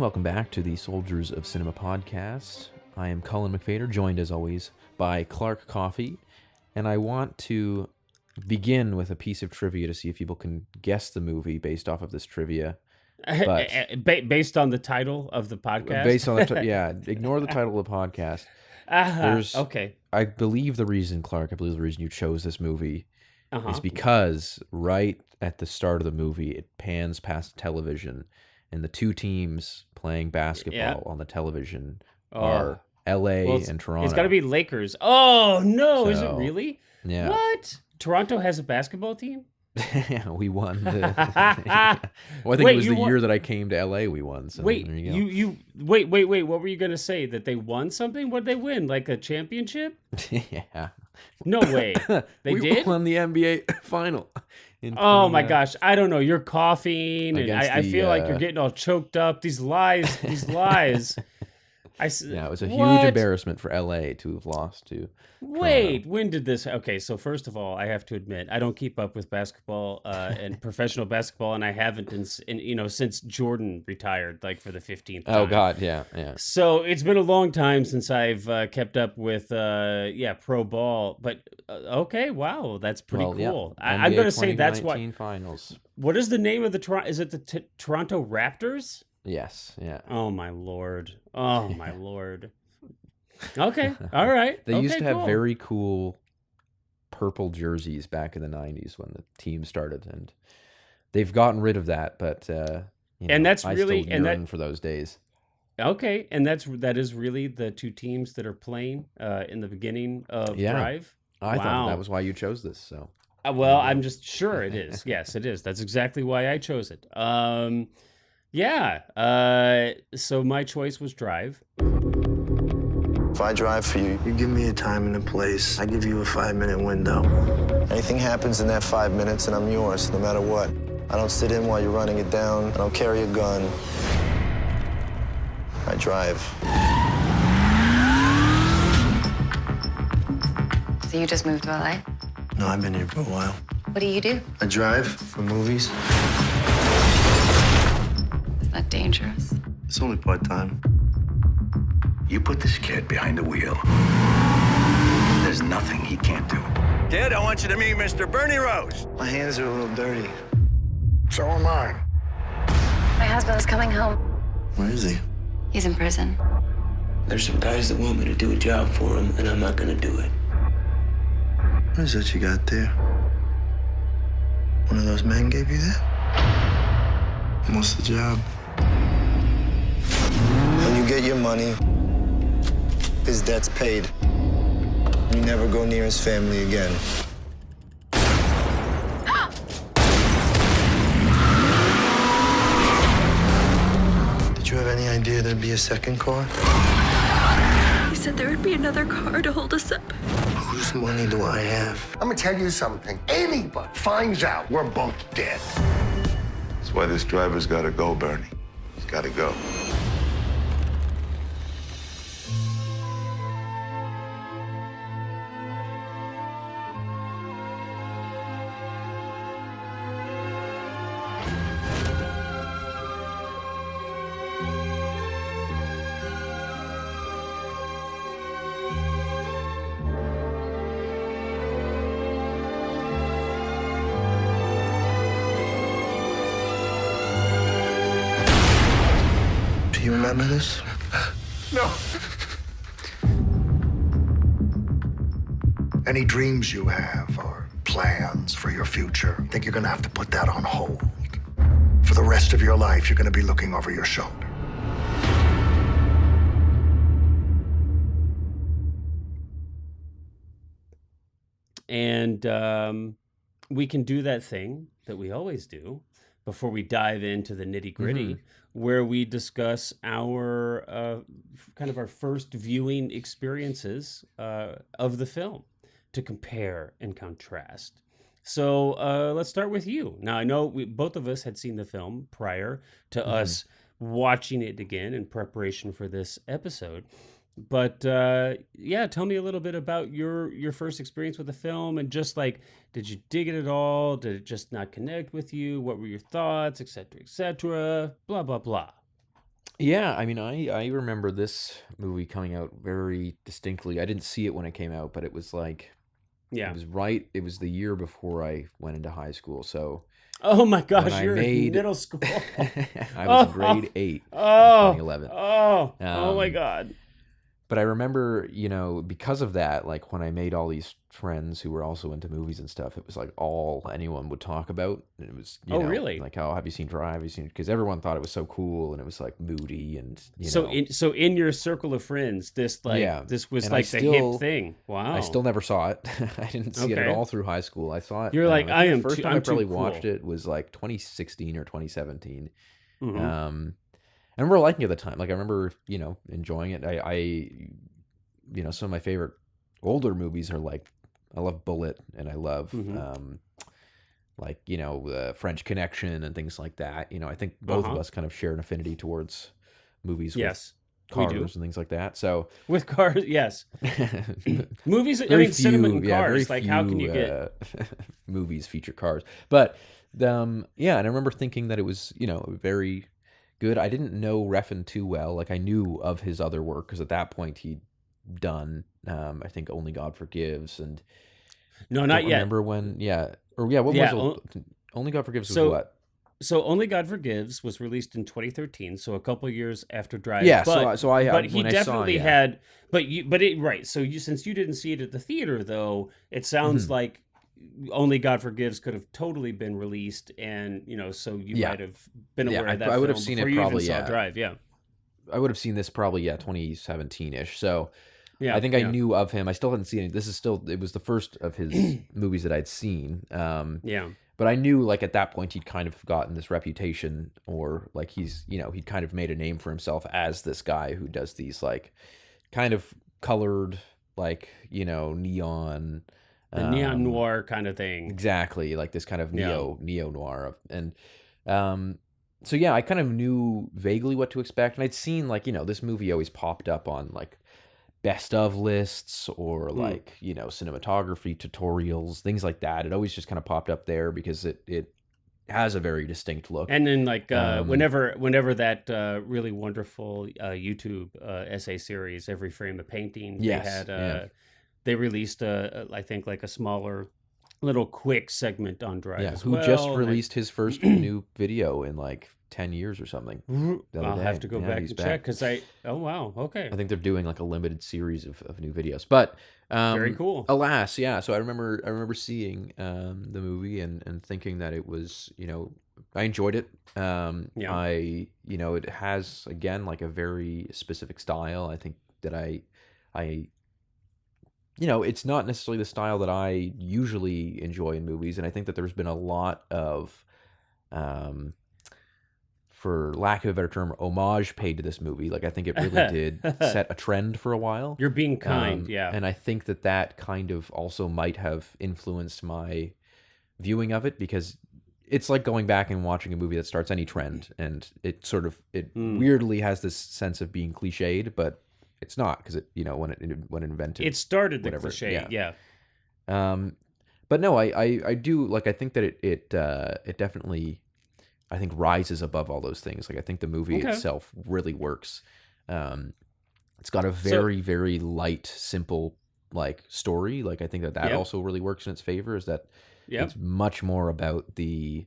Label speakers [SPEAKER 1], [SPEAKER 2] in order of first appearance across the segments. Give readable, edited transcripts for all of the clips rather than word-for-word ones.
[SPEAKER 1] welcome back to the Soldiers of Cinema podcast. I am Cullen McFader, joined as always by Clark Coffee, and I want to begin with a piece of trivia to see if people can guess the movie based off of this trivia. But
[SPEAKER 2] based on the title of the podcast?
[SPEAKER 1] Based on ignore the title of the podcast.
[SPEAKER 2] Okay.
[SPEAKER 1] I believe the reason you chose this movie is because right at the start of the movie, it pans past television, and the two teams playing basketball on the television are LA and Toronto.
[SPEAKER 2] It's got to be Lakers. Oh, no.
[SPEAKER 1] So,
[SPEAKER 2] is it really?
[SPEAKER 1] Yeah.
[SPEAKER 2] What? Toronto has a basketball team?
[SPEAKER 1] Yeah, we won. Well, I think it was the year that I came to LA. We won. So
[SPEAKER 2] wait,
[SPEAKER 1] there you go.
[SPEAKER 2] Wait. What were you gonna say? That they won something? What did they win? Like a championship?
[SPEAKER 1] Yeah.
[SPEAKER 2] No way.
[SPEAKER 1] We
[SPEAKER 2] did?
[SPEAKER 1] won the NBA final.
[SPEAKER 2] Oh my gosh! I don't know. You're coughing, and I feel like you're getting all choked up. These lies.
[SPEAKER 1] Yeah, it was a huge embarrassment for LA to have lost to.
[SPEAKER 2] Wait, when did this? Okay, so first of all, I have to admit I don't keep up with basketball and professional basketball, and I haven't since Jordan retired, like for the 15th time.
[SPEAKER 1] Oh God, yeah.
[SPEAKER 2] So it's been a long time since I've kept up with pro ball. But okay, wow, that's pretty cool.
[SPEAKER 1] Yeah.
[SPEAKER 2] I'm going to say that's why.
[SPEAKER 1] Finals.
[SPEAKER 2] What is the name of the Toronto? Is it the Toronto Raptors?
[SPEAKER 1] Yes, yeah.
[SPEAKER 2] Oh my lord. Okay, all right.
[SPEAKER 1] They used to have very cool purple jerseys back in the 90s when the team started, and they've gotten rid of that, but I still yearn for those days.
[SPEAKER 2] Okay, and that is really the two teams that are playing in the beginning of Drive?
[SPEAKER 1] I thought that was why you chose this, so.
[SPEAKER 2] I'm just sure it is. Yes, it is. That's exactly why I chose it. So my choice was Drive.
[SPEAKER 3] If I drive for you,
[SPEAKER 4] you give me a time and a place. I give you a 5-minute window.
[SPEAKER 3] Anything happens in that 5 minutes and I'm yours, no matter what. I don't sit in while you're running it down. I don't carry a gun. I drive.
[SPEAKER 5] So you just moved to LA?
[SPEAKER 4] No, I've been here for a while.
[SPEAKER 5] What do you do?
[SPEAKER 4] I drive for movies.
[SPEAKER 5] Isn't that dangerous?
[SPEAKER 4] It's only part-time.
[SPEAKER 6] You put this kid behind the wheel. There's nothing he can't do.
[SPEAKER 7] Kid, I want you to meet Mr. Bernie Rose.
[SPEAKER 4] My hands are a little dirty.
[SPEAKER 6] So am I.
[SPEAKER 5] My husband's coming home.
[SPEAKER 4] Where is he?
[SPEAKER 5] He's in prison.
[SPEAKER 8] There's some guys that want me to do a job for them, and I'm not gonna do it.
[SPEAKER 4] What is that you got there? One of those men gave you that? What's the job?
[SPEAKER 3] When you get your money, his debt's paid. You never go near his family again.
[SPEAKER 4] Did you have any idea there'd be a second car?
[SPEAKER 9] He said there would be another car to hold us up.
[SPEAKER 4] Whose money do I have?
[SPEAKER 6] I'm gonna tell you something. Anybody finds out, we're both dead.
[SPEAKER 10] That's why this driver's gotta go, Bernie. He's gotta go.
[SPEAKER 4] Do you remember this?
[SPEAKER 6] No. Any dreams you have or plans for your future, I think you're gonna have to put that on hold. For the rest of your life, you're gonna be looking over your shoulder.
[SPEAKER 2] And we can do that thing that we always do before we dive into the nitty-gritty, where we discuss our kind of our first viewing experiences of the film to compare and contrast. So let's start with you. Now, I know both of us had seen the film prior to us watching it again in preparation for this episode. But yeah, tell me a little bit about your first experience with the film, and just like, did you dig it at all? Did it just not connect with you? What were your thoughts, et cetera, blah, blah, blah.
[SPEAKER 1] Yeah, I mean, I remember this movie coming out very distinctly. I didn't see it when it came out, but it was like
[SPEAKER 2] Yeah.
[SPEAKER 1] it was the year before I went into high school. So
[SPEAKER 2] Oh my
[SPEAKER 1] when
[SPEAKER 2] gosh,
[SPEAKER 1] I
[SPEAKER 2] you're in
[SPEAKER 1] made
[SPEAKER 2] middle school.
[SPEAKER 1] I was in
[SPEAKER 2] Oh,
[SPEAKER 1] grade 8 in
[SPEAKER 2] oh,
[SPEAKER 1] 2011.
[SPEAKER 2] oh my
[SPEAKER 1] Um,
[SPEAKER 2] God.
[SPEAKER 1] but I remember, because of that, like when I made all these friends who were also into movies and stuff, it was like all anyone would talk about. And it was,
[SPEAKER 2] Oh, really?
[SPEAKER 1] like, oh, have you seen Drive? Have you seen? Because everyone thought it was so cool, and it was like moody, and
[SPEAKER 2] So in your circle of friends,
[SPEAKER 1] yeah.
[SPEAKER 2] this was
[SPEAKER 1] And
[SPEAKER 2] like the hip thing.
[SPEAKER 1] I
[SPEAKER 2] Wow.
[SPEAKER 1] still never saw it. I didn't see it at
[SPEAKER 2] Okay.
[SPEAKER 1] all through high school. I saw it.
[SPEAKER 2] You're like,
[SPEAKER 1] I think the first time I
[SPEAKER 2] I'm too
[SPEAKER 1] probably watched
[SPEAKER 2] cool.
[SPEAKER 1] it was like 2016 or 2017.
[SPEAKER 2] Mm-hmm.
[SPEAKER 1] I remember liking it at the time. Like I remember, enjoying it. Some of my favorite older movies are like, I love Bullet, and I love
[SPEAKER 2] Mm-hmm.
[SPEAKER 1] like French Connection and things like that. I think both of us kind of share an affinity towards movies with
[SPEAKER 2] Yes, we do.
[SPEAKER 1] cars and things like that. So
[SPEAKER 2] With cars, yes. Movies, cinema and
[SPEAKER 1] very
[SPEAKER 2] cars. Like, how can you get?
[SPEAKER 1] movies feature cars? But yeah, and I remember thinking that it was very good. I didn't know Refn too well. Like I knew of his other work because at that point he'd done I think Only God Forgives, and
[SPEAKER 2] No,
[SPEAKER 1] don't
[SPEAKER 2] not yet.
[SPEAKER 1] remember when. Yeah, or yeah, what
[SPEAKER 2] Yeah.
[SPEAKER 1] was Only God Forgives was
[SPEAKER 2] So
[SPEAKER 1] what?
[SPEAKER 2] so Only God Forgives was released in 2013, so a couple years after Drive.
[SPEAKER 1] Yeah,
[SPEAKER 2] But
[SPEAKER 1] so
[SPEAKER 2] he
[SPEAKER 1] when I saw,
[SPEAKER 2] definitely
[SPEAKER 1] yeah.
[SPEAKER 2] had. Right. So since you didn't see it at the theater, though, it sounds
[SPEAKER 1] Mhm.
[SPEAKER 2] like Only God Forgives could have totally been released, and so you
[SPEAKER 1] Yeah.
[SPEAKER 2] might have been
[SPEAKER 1] Yeah,
[SPEAKER 2] aware of that
[SPEAKER 1] I would have
[SPEAKER 2] film
[SPEAKER 1] seen
[SPEAKER 2] before
[SPEAKER 1] it
[SPEAKER 2] you even
[SPEAKER 1] probably,
[SPEAKER 2] saw
[SPEAKER 1] yeah.
[SPEAKER 2] Drive. Yeah.
[SPEAKER 1] I would have seen this probably, 2017-ish. So I
[SPEAKER 2] Yeah.
[SPEAKER 1] think I
[SPEAKER 2] Yeah.
[SPEAKER 1] knew of him. I still hadn't seen it. It was the first of his movies that I'd seen.
[SPEAKER 2] Yeah.
[SPEAKER 1] But I knew like at that point he'd kind of gotten this reputation, or like he'd kind of made a name for himself as this guy who does these like kind of colored, like, neon,
[SPEAKER 2] The neon
[SPEAKER 1] um,
[SPEAKER 2] noir kind of thing.
[SPEAKER 1] exactly, like this kind of
[SPEAKER 2] Yeah.
[SPEAKER 1] neo noir. And so yeah, I kind of knew vaguely what to expect, and I'd seen like this movie always popped up on like best of lists, or like cinematography tutorials, things like that. It always just kind of popped up there because it has a very distinct look.
[SPEAKER 2] And then like
[SPEAKER 1] Um,
[SPEAKER 2] whenever that really wonderful YouTube essay series, Every Frame a Painting,
[SPEAKER 1] yes, yeah.
[SPEAKER 2] they released I think like a smaller little quick segment on Drive
[SPEAKER 1] Yeah,
[SPEAKER 2] as
[SPEAKER 1] who just
[SPEAKER 2] well.
[SPEAKER 1] released his first new video in like 10 years or something the other
[SPEAKER 2] I'll
[SPEAKER 1] day.
[SPEAKER 2] have to go
[SPEAKER 1] Yeah,
[SPEAKER 2] back
[SPEAKER 1] he's
[SPEAKER 2] and
[SPEAKER 1] back.
[SPEAKER 2] check because oh wow, okay,
[SPEAKER 1] I think they're doing like a limited series of new videos. But
[SPEAKER 2] very cool.
[SPEAKER 1] alas, yeah. So I remember seeing the movie and thinking that it was, I enjoyed it.
[SPEAKER 2] Yeah.
[SPEAKER 1] It has again like a very specific style. I think that I it's not necessarily the style that I usually enjoy in movies, and I think that there's been a lot of um for lack of a better term, homage paid to this movie. Like I think it really did set a trend for a while.
[SPEAKER 2] You're being kind, yeah.
[SPEAKER 1] And I think that kind of also might have influenced my viewing of it, because it's like going back and watching a movie that starts any trend, and it weirdly has this sense of being cliched, but it's not, because it when it invented
[SPEAKER 2] It started the
[SPEAKER 1] whatever,
[SPEAKER 2] cliche, yeah.
[SPEAKER 1] But no, I do like. I think that it definitely, I think, rises above all those things. Like I think the movie itself really works. It's got a very very light, simple like story. Like I think that also really works in its favor. Is that it's much more about the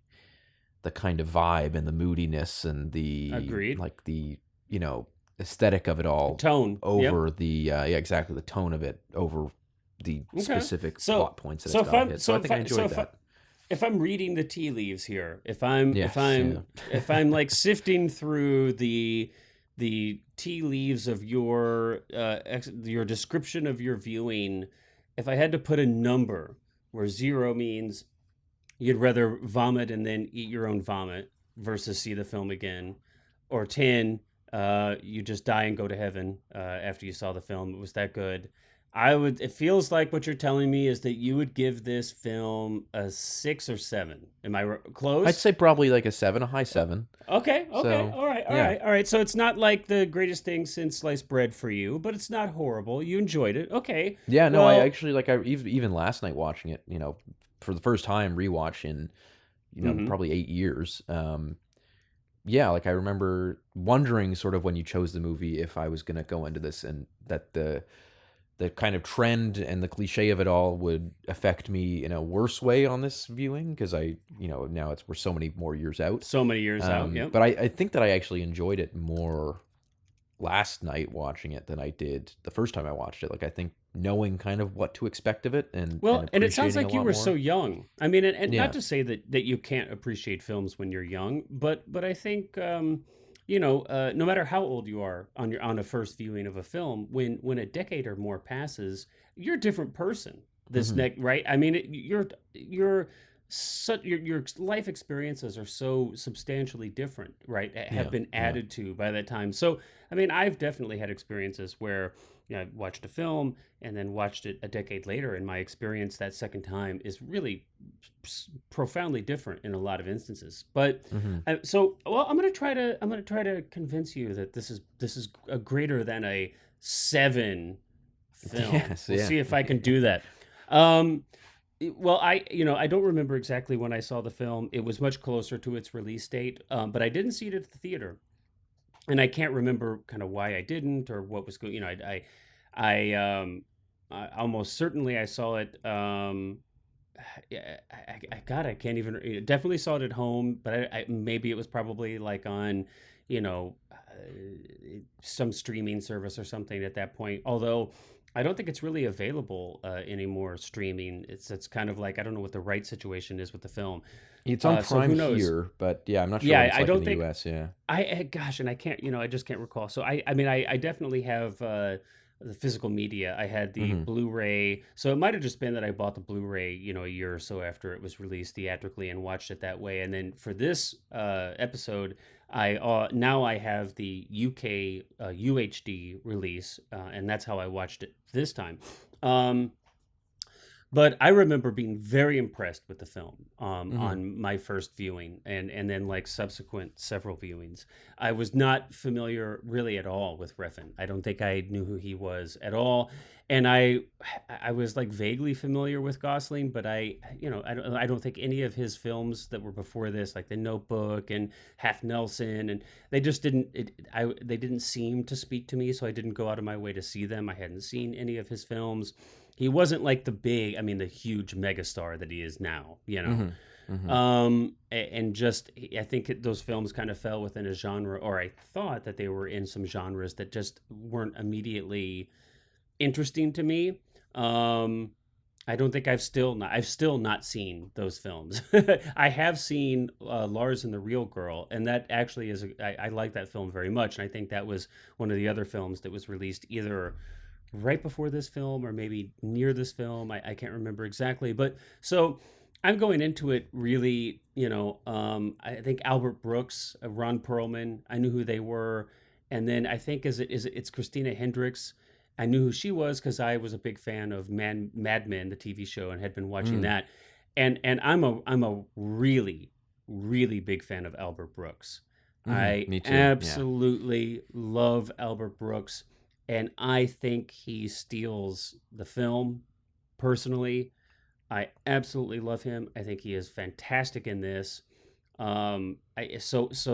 [SPEAKER 1] kind of vibe and the moodiness and the
[SPEAKER 2] Agreed.
[SPEAKER 1] like the aesthetic of it all,
[SPEAKER 2] tone
[SPEAKER 1] over the exactly, the tone of it over the specific plot points that it's got hit. So I think I enjoyed that.
[SPEAKER 2] If I'm reading the tea leaves here, if I'm like sifting through the tea leaves of your description of your viewing, if I had to put a number where 0 means you'd rather vomit and then eat your own vomit versus see the film again, or 10, you just die and go to heaven after you saw the film, it was that good, it feels like what you're telling me is that you would give this film a 6 or 7. Am I close?
[SPEAKER 1] I'd say probably like a 7, a high 7.
[SPEAKER 2] Okay.
[SPEAKER 1] So,
[SPEAKER 2] all right. So it's not like the greatest thing since sliced bread for you, but it's not horrible. You enjoyed it. Okay.
[SPEAKER 1] Yeah, no, I actually, like, I even last night watching it, for the first time, rewatch in, probably 8 years. yeah, like I remember wondering sort of when you chose the movie if I was gonna go into this and that the kind of trend and the cliche of it all would affect me in a worse way on this viewing because now we're so many more years out.
[SPEAKER 2] So many years out. Yep.
[SPEAKER 1] But I think that I actually enjoyed it more last night watching it than I did the first time I watched it. Like I think knowing kind of what to expect of it
[SPEAKER 2] And it sounds
[SPEAKER 1] appreciating a
[SPEAKER 2] like you
[SPEAKER 1] lot
[SPEAKER 2] were
[SPEAKER 1] more.
[SPEAKER 2] so young. I mean, and
[SPEAKER 1] Yeah.
[SPEAKER 2] not to say that you can't appreciate films when you're young, but I think no matter how old you are on a first viewing of a film, when a decade or more passes, you're a different person. Right? I mean, your life experiences are so substantially different, right? Have been added to by that time. So, I mean, I've definitely had experiences where I watched a film and then watched it a decade later, and my experience that second time is really profoundly different in a lot of instances. But well, I'm gonna try to convince you that this is a greater than a 7 film.
[SPEAKER 1] Yes,
[SPEAKER 2] We'll
[SPEAKER 1] yeah.
[SPEAKER 2] see if I can do that. Well, I don't remember exactly when I saw the film. It was much closer to its release date, but I didn't see it at the theater, and I can't remember kind of why I didn't or what was going. I almost certainly I saw it. Yeah, I can't even. Definitely saw it at home, but maybe it was probably like on, some streaming service or something at that point. Although I don't think it's really available anymore. Streaming, it's kind of like I don't know what the right situation is with the film.
[SPEAKER 1] It's on
[SPEAKER 2] So who
[SPEAKER 1] Prime
[SPEAKER 2] knows?
[SPEAKER 1] here, but yeah, I'm not sure
[SPEAKER 2] Yeah,
[SPEAKER 1] what it's
[SPEAKER 2] I
[SPEAKER 1] like in
[SPEAKER 2] don't
[SPEAKER 1] the
[SPEAKER 2] think
[SPEAKER 1] US. Yeah.
[SPEAKER 2] gosh, and I can't, I just can't recall. So I mean, I definitely have the physical media. I had the Blu-ray, so it might have just been that I bought the Blu-ray, a year or so after it was released theatrically and watched it that way. And then for this episode, now I have the UK UHD release, and that's how I watched it this time. But I remember being very impressed with the film on my first viewing and then like subsequent several viewings. I was not familiar really at all with Refn. I don't think I knew who he was at all. And I was like vaguely familiar with Gosling, but I don't think any of his films that were before this, like The Notebook and Half Nelson, and they just they didn't seem to speak to me, so I didn't go out of my way to see them. I hadn't seen any of his films. He wasn't like the huge megastar that he is now, and just I think those films kind of fell within a genre, or I thought that they were in some genres that just weren't immediately interesting to me. I don't think I've still not seen those films. I have seen Lars and the Real Girl, and that actually is I like that film very much, and I think that was one of the other films that was released either right before this film or maybe near this film. I can't remember exactly, but so I'm going into it really, I think Albert Brooks, Ron Perlman, I knew who they were. And then I think it's Christina Hendricks. I knew who she was because I was a big fan of Mad Men, the TV show, and had been watching that. And I'm a really, really big fan of Albert Brooks. I
[SPEAKER 1] Me too.
[SPEAKER 2] absolutely love Albert Brooks. And I think he steals the film personally. I absolutely love him. I think he is fantastic in this. So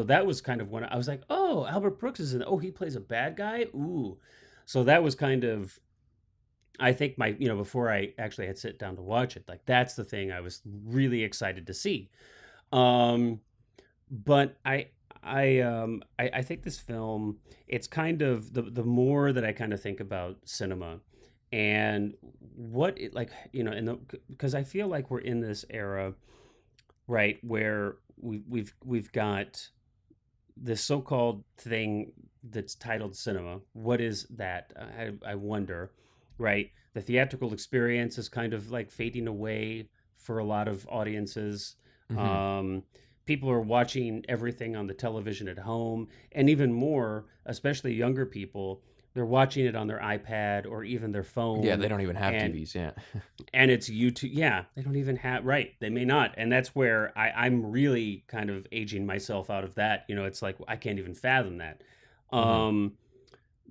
[SPEAKER 2] that was kind of when I was like, oh, Albert Brooks is he plays a bad guy. Ooh. So that was kind of, I think before I actually had sit down to watch it, like that's the thing I was really excited to see. But I think this film, it's kind of the more that I kind of think about cinema and what it like, because I feel like we're in this era, right, where we've got this so-called thing that's titled cinema. What is that? I wonder, right? The theatrical experience is kind of like fading away for a lot of audiences. People are watching everything on the television at home, and even more, especially younger people, they're watching it on their iPad or even their phone.
[SPEAKER 1] Yeah, they don't even have TVs. Yeah,
[SPEAKER 2] and it's YouTube. Yeah, they don't even have. Right, they may not, and that's where I'm really kind of aging myself out of that. It's like I can't even fathom that.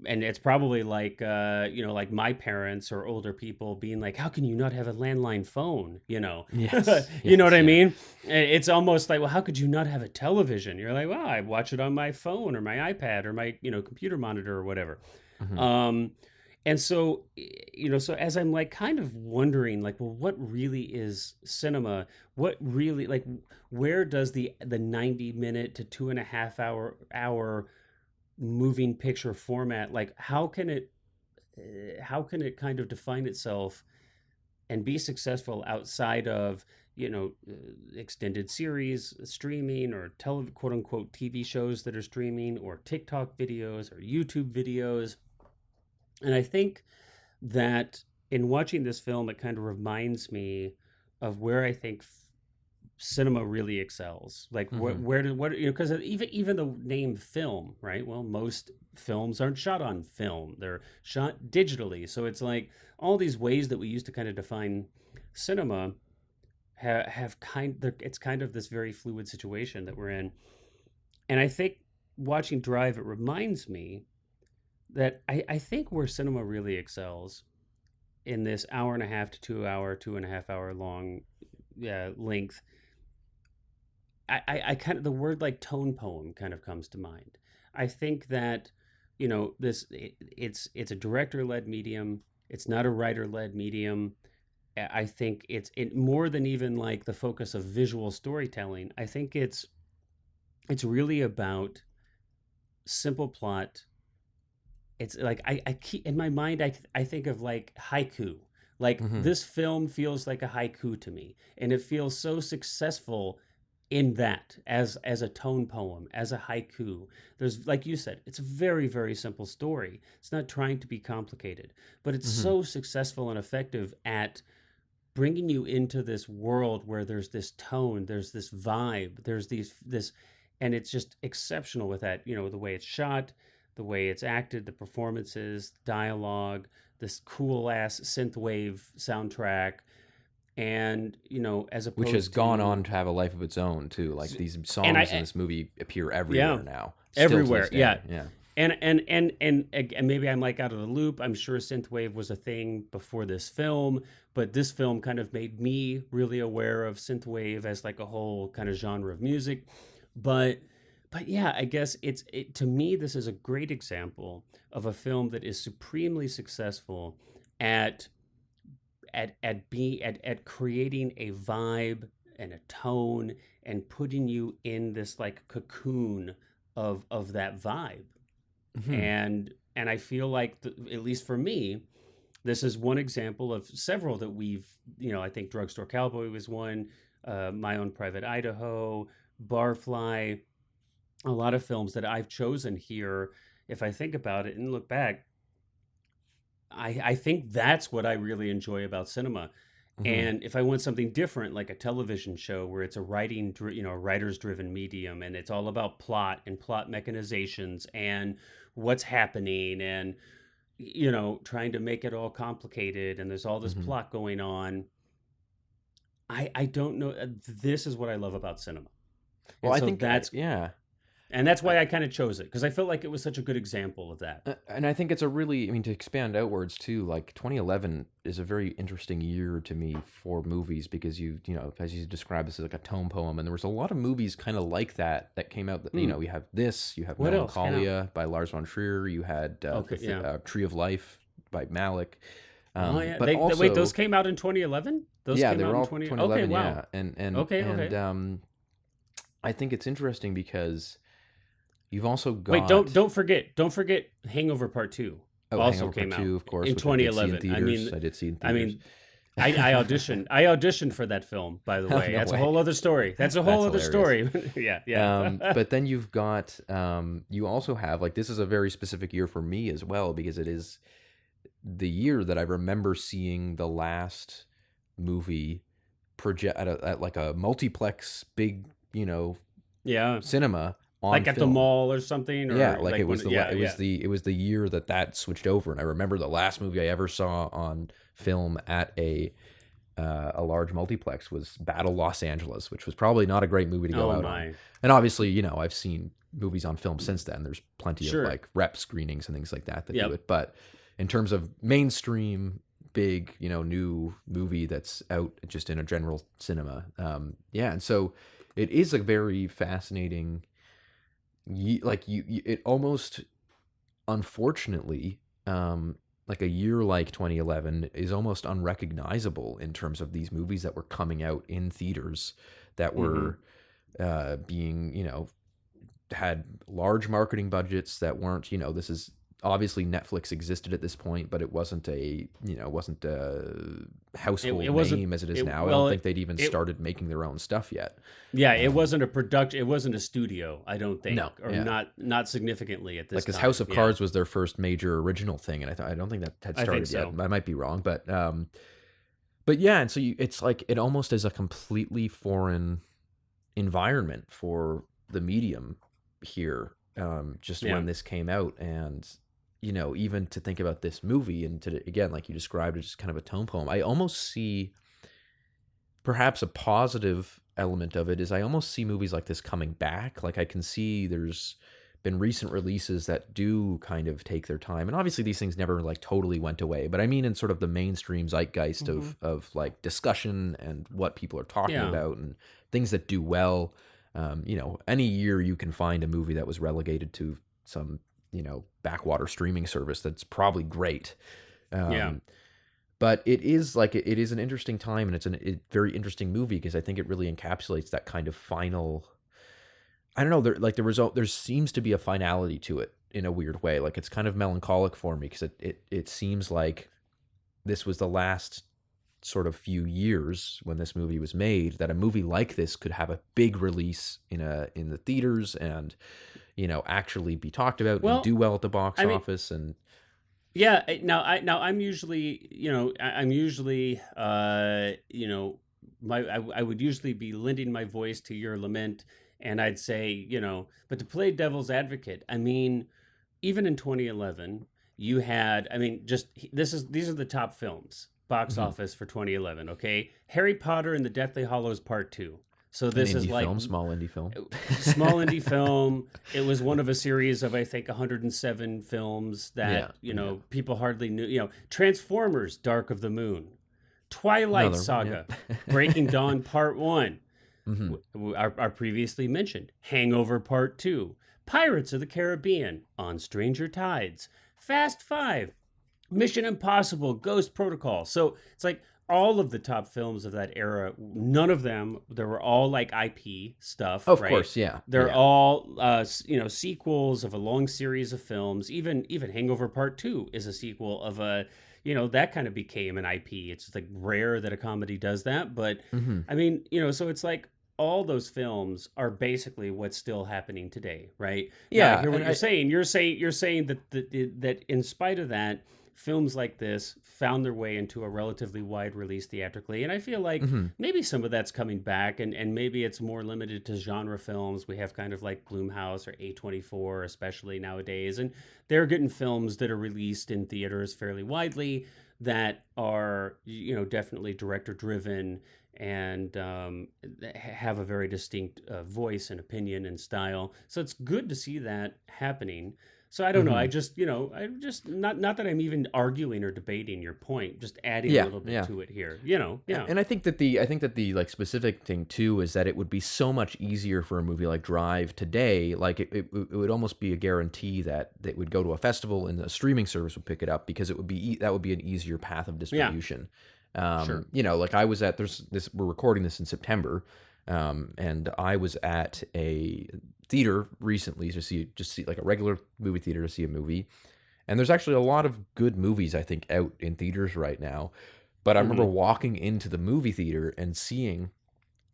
[SPEAKER 2] and it's probably like like my parents or older people being like, how can you not have a landline phone,
[SPEAKER 1] Yes,
[SPEAKER 2] you know what I
[SPEAKER 1] yeah.
[SPEAKER 2] mean? It's almost like, well, how could you not have a television? You're like, well, I watch it on my phone or my iPad or my computer monitor or whatever. um and so so as I'm like kind of wondering, like, well, what really is cinema? What really, like, where does the 90-minute to 2.5 hour moving picture format, like, how can it kind of define itself and be successful outside of extended series streaming, or quote unquote TV shows that are streaming, or TikTok videos or YouTube videos? And I think that in watching this film, it kind of reminds me of where I think cinema really excels. Like, where did what because even the name film, right? Well, most films aren't shot on film; they're shot digitally. So it's like all these ways that we used to kind of define cinema it's kind of this very fluid situation that we're in. And I think watching Drive, it reminds me that I think where cinema really excels in this hour and a half to 2 hour, 2.5 hour long length, I kind of, the word like tone poem kind of comes to mind. I think that it's a director led medium. It's not a writer led medium. I think it's more than even like the focus of visual storytelling. I think it's really about simple plot. It's like I keep in my mind, I think of like haiku. Like, this film feels like a haiku to me, and it feels so successful in that as a tone poem, as a haiku. There's, like you said, it's a very, very simple story. It's not trying to be complicated, but it's so successful and effective at bringing you into this world where there's this tone, there's this vibe, there's this, and it's just exceptional with that. The way it's shot, the way it's acted, the performances, dialogue, this cool ass synthwave soundtrack. And as opposed
[SPEAKER 1] which has gone on to have a life of its own too. Like, these songs in this movie appear everywhere now.
[SPEAKER 2] Everywhere, yeah. And maybe I'm like out of the loop. I'm sure synthwave was a thing before this film, but this film kind of made me really aware of synthwave as like a whole kind of genre of music. But yeah, I guess to me, this is a great example of a film that is supremely successful at creating a vibe and a tone and putting you in this like cocoon of that vibe. And I feel like, at least for me, this is one example of several that we've, I think Drugstore Cowboy was one, My Own Private Idaho, Barfly, a lot of films that I've chosen here. If I think about it and look back, I think that's what I really enjoy about cinema. And if I want something different, like a television show where it's a writers driven medium, and it's all about plot and plot mechanizations and what's happening, and trying to make it all complicated, and there's all this plot going on. I don't know. This is what I love about cinema.
[SPEAKER 1] Well,
[SPEAKER 2] and
[SPEAKER 1] I think
[SPEAKER 2] that's and that's why I kind of chose it, because I felt like it was such a good example of that.
[SPEAKER 1] And I think it's a really, to expand outwards too, like 2011 is a very interesting year to me for movies, because as you described, this is like a tone poem, and there was a lot of movies kind of like that came out. You have you have
[SPEAKER 2] What
[SPEAKER 1] Melancholia by Lars von Trier, you had Tree of Life by Malick.
[SPEAKER 2] Wait, those came out in 2011?
[SPEAKER 1] They were all 2011.
[SPEAKER 2] Okay, wow.
[SPEAKER 1] Yeah. And I think it's interesting because you've also got...
[SPEAKER 2] Wait, don't forget Hangover Part 2.
[SPEAKER 1] Oh,
[SPEAKER 2] also
[SPEAKER 1] Hangover
[SPEAKER 2] came
[SPEAKER 1] Part
[SPEAKER 2] out
[SPEAKER 1] 2, of course,
[SPEAKER 2] in 2011.
[SPEAKER 1] I did see in theaters.
[SPEAKER 2] I auditioned for that film, by the way. That's a whole other story. That's a whole other story. Yeah.
[SPEAKER 1] But then you've got you also have, like, this is a very specific year for me as well, because it is the year that I remember seeing the last movie project at like a multiplex big cinema on
[SPEAKER 2] like at
[SPEAKER 1] film.
[SPEAKER 2] the mall or something, or
[SPEAKER 1] it was the year that switched over. And I remember the last movie I ever saw on film at a a large multiplex was Battle Los Angeles, which was probably not a great movie to go
[SPEAKER 2] Oh
[SPEAKER 1] out
[SPEAKER 2] my.
[SPEAKER 1] on. And obviously, you know, I've seen movies on film since then. There's plenty
[SPEAKER 2] Sure.
[SPEAKER 1] of like rep screenings and things like that
[SPEAKER 2] Yep.
[SPEAKER 1] do it. But in terms of mainstream, big, you know, new movie that's out just in a general cinema, yeah. And so it is a very fascinating, it almost, unfortunately, like a year like 2011 is almost unrecognizable in terms of these movies that were coming out in theaters that were being, you know, had large marketing budgets that weren't, you know, this is obviously Netflix existed at this point, but it wasn't a, you know, wasn't a household name as it is now. I don't think they'd even started making their own stuff yet.
[SPEAKER 2] Yeah, it wasn't a production. It wasn't a studio, I don't think.
[SPEAKER 1] No,
[SPEAKER 2] or not significantly at this
[SPEAKER 1] like
[SPEAKER 2] time.
[SPEAKER 1] his House of Cards was their first major original thing, and I don't think that had started yet. I might be wrong, but yeah, and so it's like it almost is a completely foreign environment for the medium here. Just when this came out, and you know, even to think about this movie and to, again, like you described, it's just kind of a tone poem. I almost see perhaps a positive element of it is I almost see movies like this coming back. Like I can see there's been recent releases that do kind of take their time. And obviously these things never like totally went away, but I mean in sort of the mainstream zeitgeist of like discussion and what people are talking about and things that do well. You know, any year you can find a movie that was relegated to some, you know, backwater streaming service that's probably great. But it is like it is an interesting time, and it's a very interesting movie because I think it really encapsulates that kind of final. I don't know. There seems to be a finality to it in a weird way. Like it's kind of melancholic for me because it seems like this was the last sort of few years when this movie was made that a movie like this could have a big release in the theaters and, you know, actually be talked about and do well at the box office. And
[SPEAKER 2] yeah, I'm usually, you know, you know, I would usually be lending my voice to your lament, and I'd say, you know, but to play devil's advocate, I mean, even in 2011, you had, I mean, just these are the top films box office for 2011. Okay, Harry Potter and the Deathly Hallows Part 2. So this is like
[SPEAKER 1] small indie film.
[SPEAKER 2] Small indie film. It was one of a series of, I think, 107 films that, you know, people hardly knew. You know, Transformers: Dark of the Moon, Twilight Saga, Breaking Dawn Part 1, our previously mentioned Hangover Part 2, Pirates of the Caribbean, On Stranger Tides, Fast 5, Mission Impossible, Ghost Protocol. So it's like all of the top films of that era, none of them, they were all like IP stuff.
[SPEAKER 1] Of course, yeah.
[SPEAKER 2] They're all, you know, sequels of a long series of films. Even Hangover Part 2 is a sequel of a, you know, that kind of became an IP. It's like rare that a comedy does that. But I mean, you know, so it's like all those films are basically what's still happening today, right?
[SPEAKER 1] Yeah.
[SPEAKER 2] Now, I hear what you're saying. You're saying that in spite of that, films like this found their way into a relatively wide release theatrically. And I feel like maybe some of that's coming back, and maybe it's more limited to genre films. We have kind of like Blumhouse or A24, especially nowadays. And they're getting films that are released in theaters fairly widely that are, you know, definitely director driven and have a very distinct voice and opinion and style. So it's good to see that happening. So I don't know. I just, you know, not that I'm even arguing or debating your point, just adding a little bit to it here, you know. Yeah.
[SPEAKER 1] And I think that the like specific thing too is that it would be so much easier for a movie like Drive today. Like it would almost be a guarantee that it would go to a festival and a streaming service would pick it up because it would be that would be an easier path of distribution.
[SPEAKER 2] Sure.
[SPEAKER 1] You know, like I was at we're recording this in September, and I was at a theater recently to see like a regular movie theater to see a movie, and there's actually a lot of good movies I think out in theaters right now. But I remember walking into the movie theater and seeing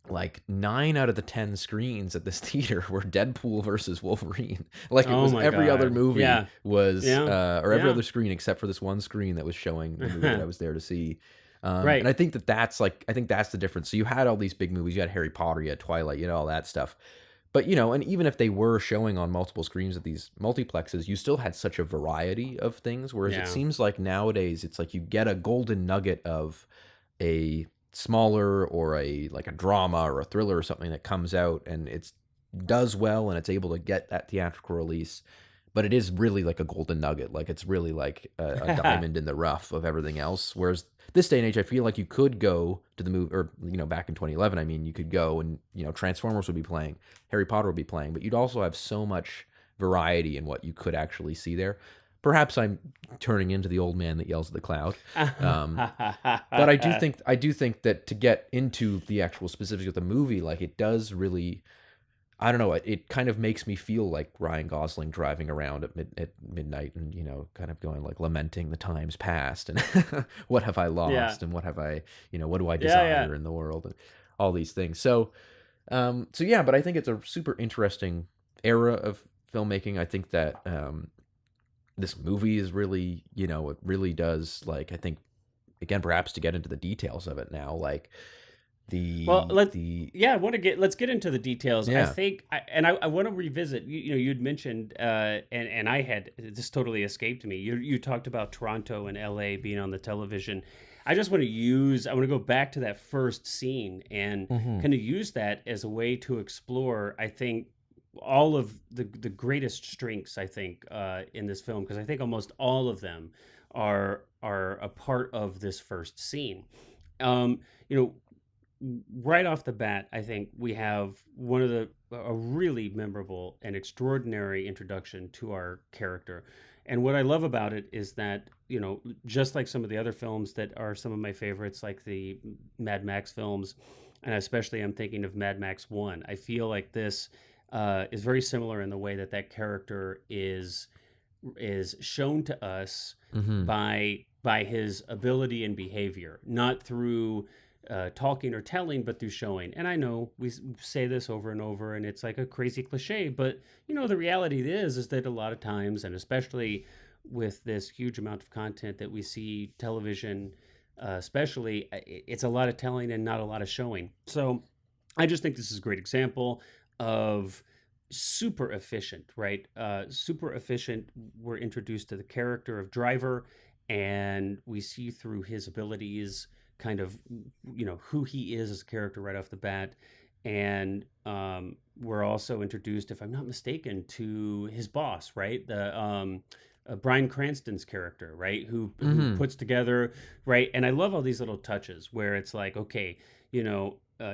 [SPEAKER 1] like 9 out of the 10 screens at this theater were Deadpool versus Wolverine. Like it was every other movie was or every other screen except for this one screen that was showing the movie that I was there to see.
[SPEAKER 2] Right.
[SPEAKER 1] And I think that's the difference. So you had all these big movies, you had Harry Potter, you had Twilight, you had all that stuff. But, you know, and even if they were showing on multiple screens at these multiplexes, you still had such a variety of things. Whereas it seems like nowadays it's like you get a golden nugget of a smaller or like a drama or a thriller or something that comes out and it does well and it's able to get that theatrical release, but it is really like a golden nugget. Like it's really like a diamond in the rough of everything else. Whereas this day and age, I feel like you could go to the movie, or back in 2011, I mean, you could go and Transformers would be playing, Harry Potter would be playing, but you'd also have so much variety in what you could actually see there. Perhaps I'm turning into the old man that yells at the cloud, but I do think that to get into the actual specifics of the movie, like it does really, I don't know, it kind of makes me feel like Ryan Gosling driving around at midnight and kind of going like lamenting the times past and what have I lost and what have I what do I desire in the world and all these things. So yeah, but I think it's a super interesting era of filmmaking. I think that this movie is really, it really does, like, I think, again, perhaps to get into the details of it now, like
[SPEAKER 2] let's get into the details.
[SPEAKER 1] Yeah.
[SPEAKER 2] I think, I want to revisit, you'd mentioned, and I had, this totally escaped me. You talked about Toronto and LA being on the television. I want to go back to that first scene and kind of use that as a way to explore, I think, all of the greatest strengths, I think, in this film, because I think almost all of them are a part of this first scene. Right off the bat, I think we have a really memorable and extraordinary introduction to our character. And what I love about it is that, just like some of the other films that are some of my favorites, like the Mad Max films, and especially I'm thinking of Mad Max 1, I feel like this is very similar in the way that character is shown to us by his ability and behavior, not through talking or telling, but through showing. And I know we say this over and over, and it's like a crazy cliche, but the reality is that a lot of times, and especially with this huge amount of content that we see television, especially, it's a lot of telling and not a lot of showing. So I just think this is a great example of super efficient, right? Super efficient. We're introduced to the character of Driver, and we see through his abilities kind of, who he is as a character right off the bat. And we're also introduced, if I'm not mistaken, to his boss, right? The Bryan Cranston's character, right? Who puts together, right? And I love all these little touches where it's like, okay,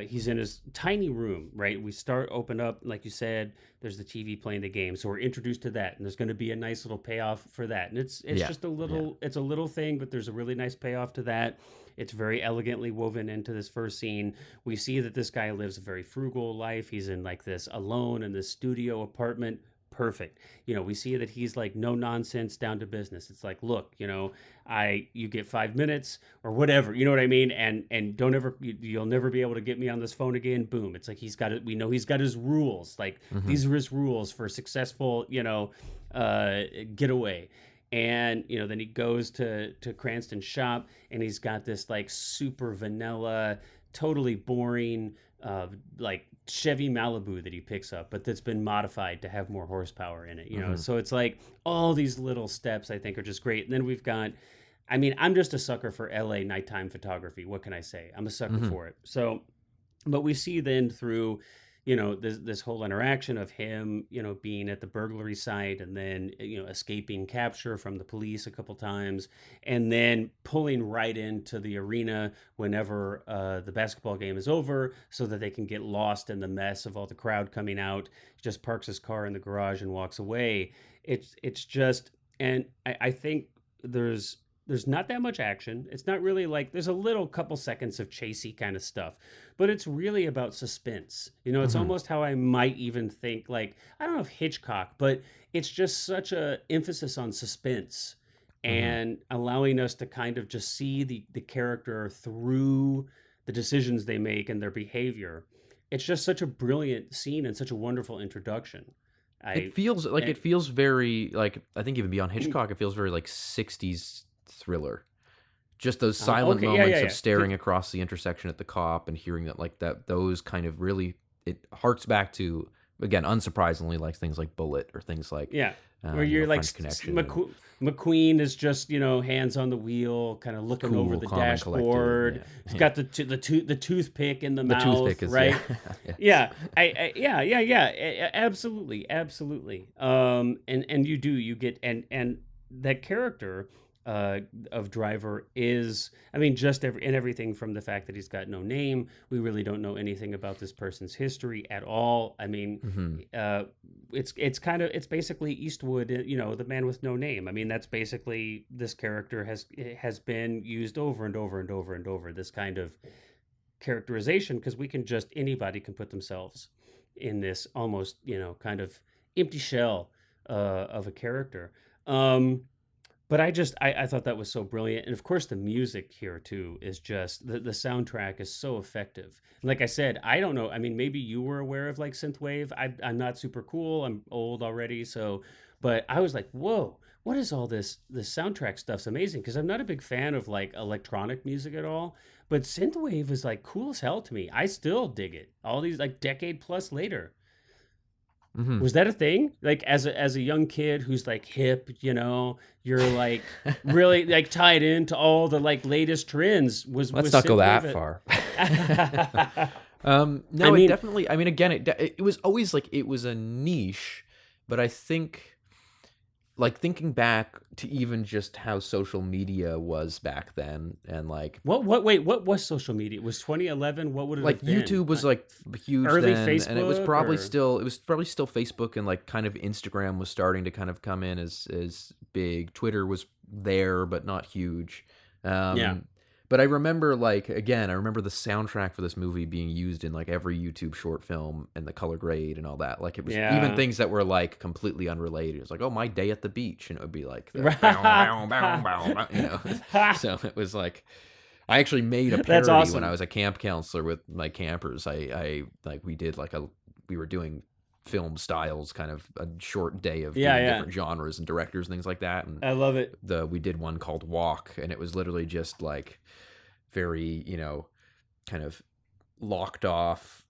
[SPEAKER 2] he's in his tiny room, right? We open up, like you said, there's the TV playing the game. So we're introduced to that, and there's going to be a nice little payoff for that. And it's just a little thing, but there's a really nice payoff to that. It's very elegantly woven into this first scene. We see that this guy lives a very frugal life. He's in like this alone in this studio apartment. Perfect. We see that he's like no nonsense, down to business. It's like, look, you get 5 minutes or whatever, you know what I mean? And you'll never be able to get me on this phone again. Boom. It's like we know he's got his rules. Like these are his rules for successful, getaway. And then he goes to Cranston's shop, and he's got this like super vanilla, totally boring, like Chevy Malibu that he picks up, but that's been modified to have more horsepower in it. So it's like all these little steps I think are just great. And then we've got, I'm just a sucker for LA nighttime photography. What can I say? I'm a sucker for it. So, but we see then through this whole interaction of him, being at the burglary site, and then, escaping capture from the police a couple times, and then pulling right into the arena whenever the basketball game is over, so that they can get lost in the mess of all the crowd coming out. He just parks his car in the garage and walks away. It's just, and I think there's not that much action. It's not really like, there's a little couple seconds of chasey kind of stuff, but it's really about suspense. It's almost how I might even think, like, I don't know if Hitchcock, but it's just such a emphasis on suspense and allowing us to kind of just see the character through the decisions they make and their behavior. It's just such a brilliant scene and such a wonderful introduction.
[SPEAKER 1] It feels very, like, I think even beyond Hitchcock, it feels very like 60s thriller. Just those silent moments of staring across the intersection at the cop and hearing that, like, those kind of really, it harks back to again, unsurprisingly, like things like Bullet or things like
[SPEAKER 2] where you're like
[SPEAKER 1] French Connection.
[SPEAKER 2] McQueen is just hands on the wheel, kind of looking over the dashboard. He's got the toothpick in the mouth,
[SPEAKER 1] toothpick is,
[SPEAKER 2] right? Yeah, absolutely. And you get and that character of Driver is, I mean, just everything from the fact that he's got no name. We really don't know anything about this person's history at all. I mean, it's basically Eastwood, the man with no name. I mean, that's basically, this character has been used over and over and over and over, this kind of characterization, because anybody can put themselves in this almost, kind of empty shell of a character. But I thought that was so brilliant. And of course, the music here, too, is just, the soundtrack is so effective. And like I said, I don't know. I mean, maybe you were aware of like synthwave. I'm not super cool. I'm old already. But I was like, whoa, what is all this? The soundtrack stuff's amazing. Because I'm not a big fan of like electronic music at all. But synthwave is like cool as hell to me. I still dig it. All these like decade plus later. Mm-hmm. Was that a thing? Like as a young kid who's like hip, you're like really like tied into all the like latest trends.
[SPEAKER 1] Let's not go that far. No, I mean, it definitely. I mean, again, it was always like it was a niche, but I think, like thinking back to even just how social media was back then, and like
[SPEAKER 2] what was social media? It was 2011. What would it
[SPEAKER 1] like
[SPEAKER 2] have been?
[SPEAKER 1] YouTube was like huge
[SPEAKER 2] early
[SPEAKER 1] then,
[SPEAKER 2] Facebook,
[SPEAKER 1] and it was probably still Facebook, and like kind of Instagram was starting to kind of come in as big. Twitter was there, but not huge. But I remember, like, again, I remember the soundtrack for this movie being used in like every YouTube short film and the color grade and all that. Like, it was even things that were like completely unrelated. It was like, oh, my day at the beach, and it would be like, bow, bow, bow, bow, So it was like, I actually made a parody when I was a camp counselor with my campers. I like, we did like we were doing film styles, kind of a short day of different genres and directors and things like that. And
[SPEAKER 2] I love it.
[SPEAKER 1] We did one called Walk, and it was literally just like very, kind of locked off,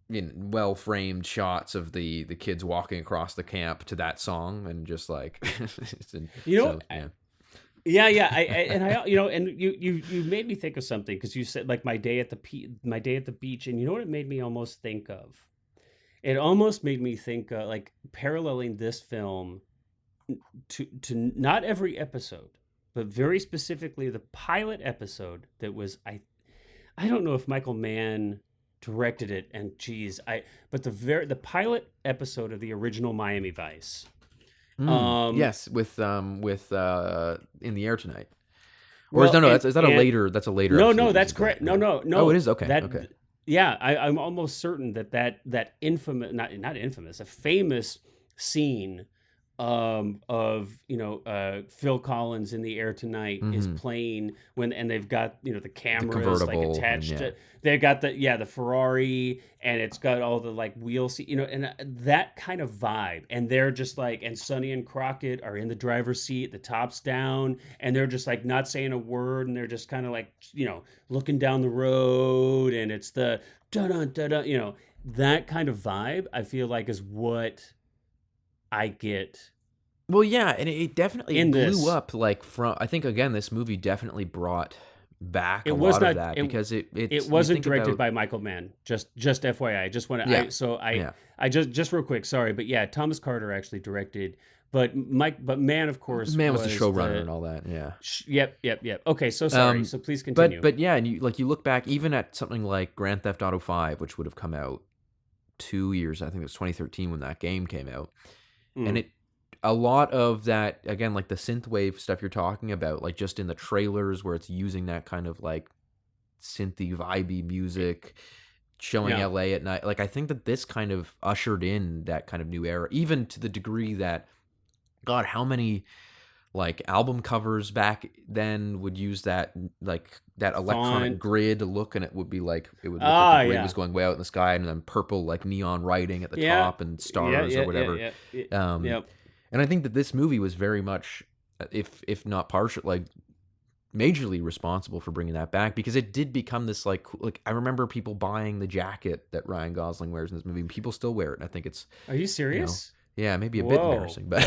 [SPEAKER 1] well framed shots of the kids walking across the camp to that song, and just like and you made me think of something, because you said like my day at the beach, and you know what it made me almost think of? It almost made me think like paralleling this film to not every episode, but very specifically the pilot episode that was, I don't know if Michael Mann directed it, and but the pilot episode of the original Miami Vice. Yes, with In the Air Tonight. Or is that a later? That's a later.
[SPEAKER 2] No, that's correct. No.
[SPEAKER 1] Oh, it is. Okay. Okay.
[SPEAKER 2] Yeah, I'm almost certain that infamous, not infamous, a famous scene of Phil Collins in the Air Tonight is playing and they've got the cameras like attached to, they've got the Ferrari, and it's got all the like wheel seat, and that kind of vibe, and they're just like, and Sonny and Crockett are in the driver's seat, the top's down, and they're just like not saying a word, and they're just kind of like looking down the road, and it's the da-dun, that kind of vibe, I feel like, is what I get.
[SPEAKER 1] Well, yeah, and it definitely blew up. Like, from, I think, again, this movie definitely brought back a lot of that, because it
[SPEAKER 2] wasn't directed by Michael Mann. Just FYI, I just want to. I just real quick, sorry, but yeah, Thomas Carter actually directed, but Mann, of course,
[SPEAKER 1] Mann was the showrunner and all that. Yeah.
[SPEAKER 2] Yep. Okay, so sorry. So please continue.
[SPEAKER 1] But yeah, and you look back even at something like Grand Theft Auto 5, which would have come out 2 years. I think it was 2013 when that game came out. And a lot of that, again, like the synthwave stuff you're talking about, like just in the trailers where it's using that kind of like synthy, vibey music, showing LA at night. Like, I think that this kind of ushered in that kind of new era, even to the degree that, God, how many like album covers back then would use that, like that electronic grid look, and it would be like, it would look like the grid was going way out in the sky, and then purple like neon writing at the top and stars or whatever. And I think that this movie was very much, if not partial, like majorly responsible for bringing that back, because it did become this like I remember people buying the jacket that Ryan Gosling wears in this movie. People still wear it, and I think it's.
[SPEAKER 2] Are you serious?
[SPEAKER 1] Yeah, maybe a bit embarrassing, but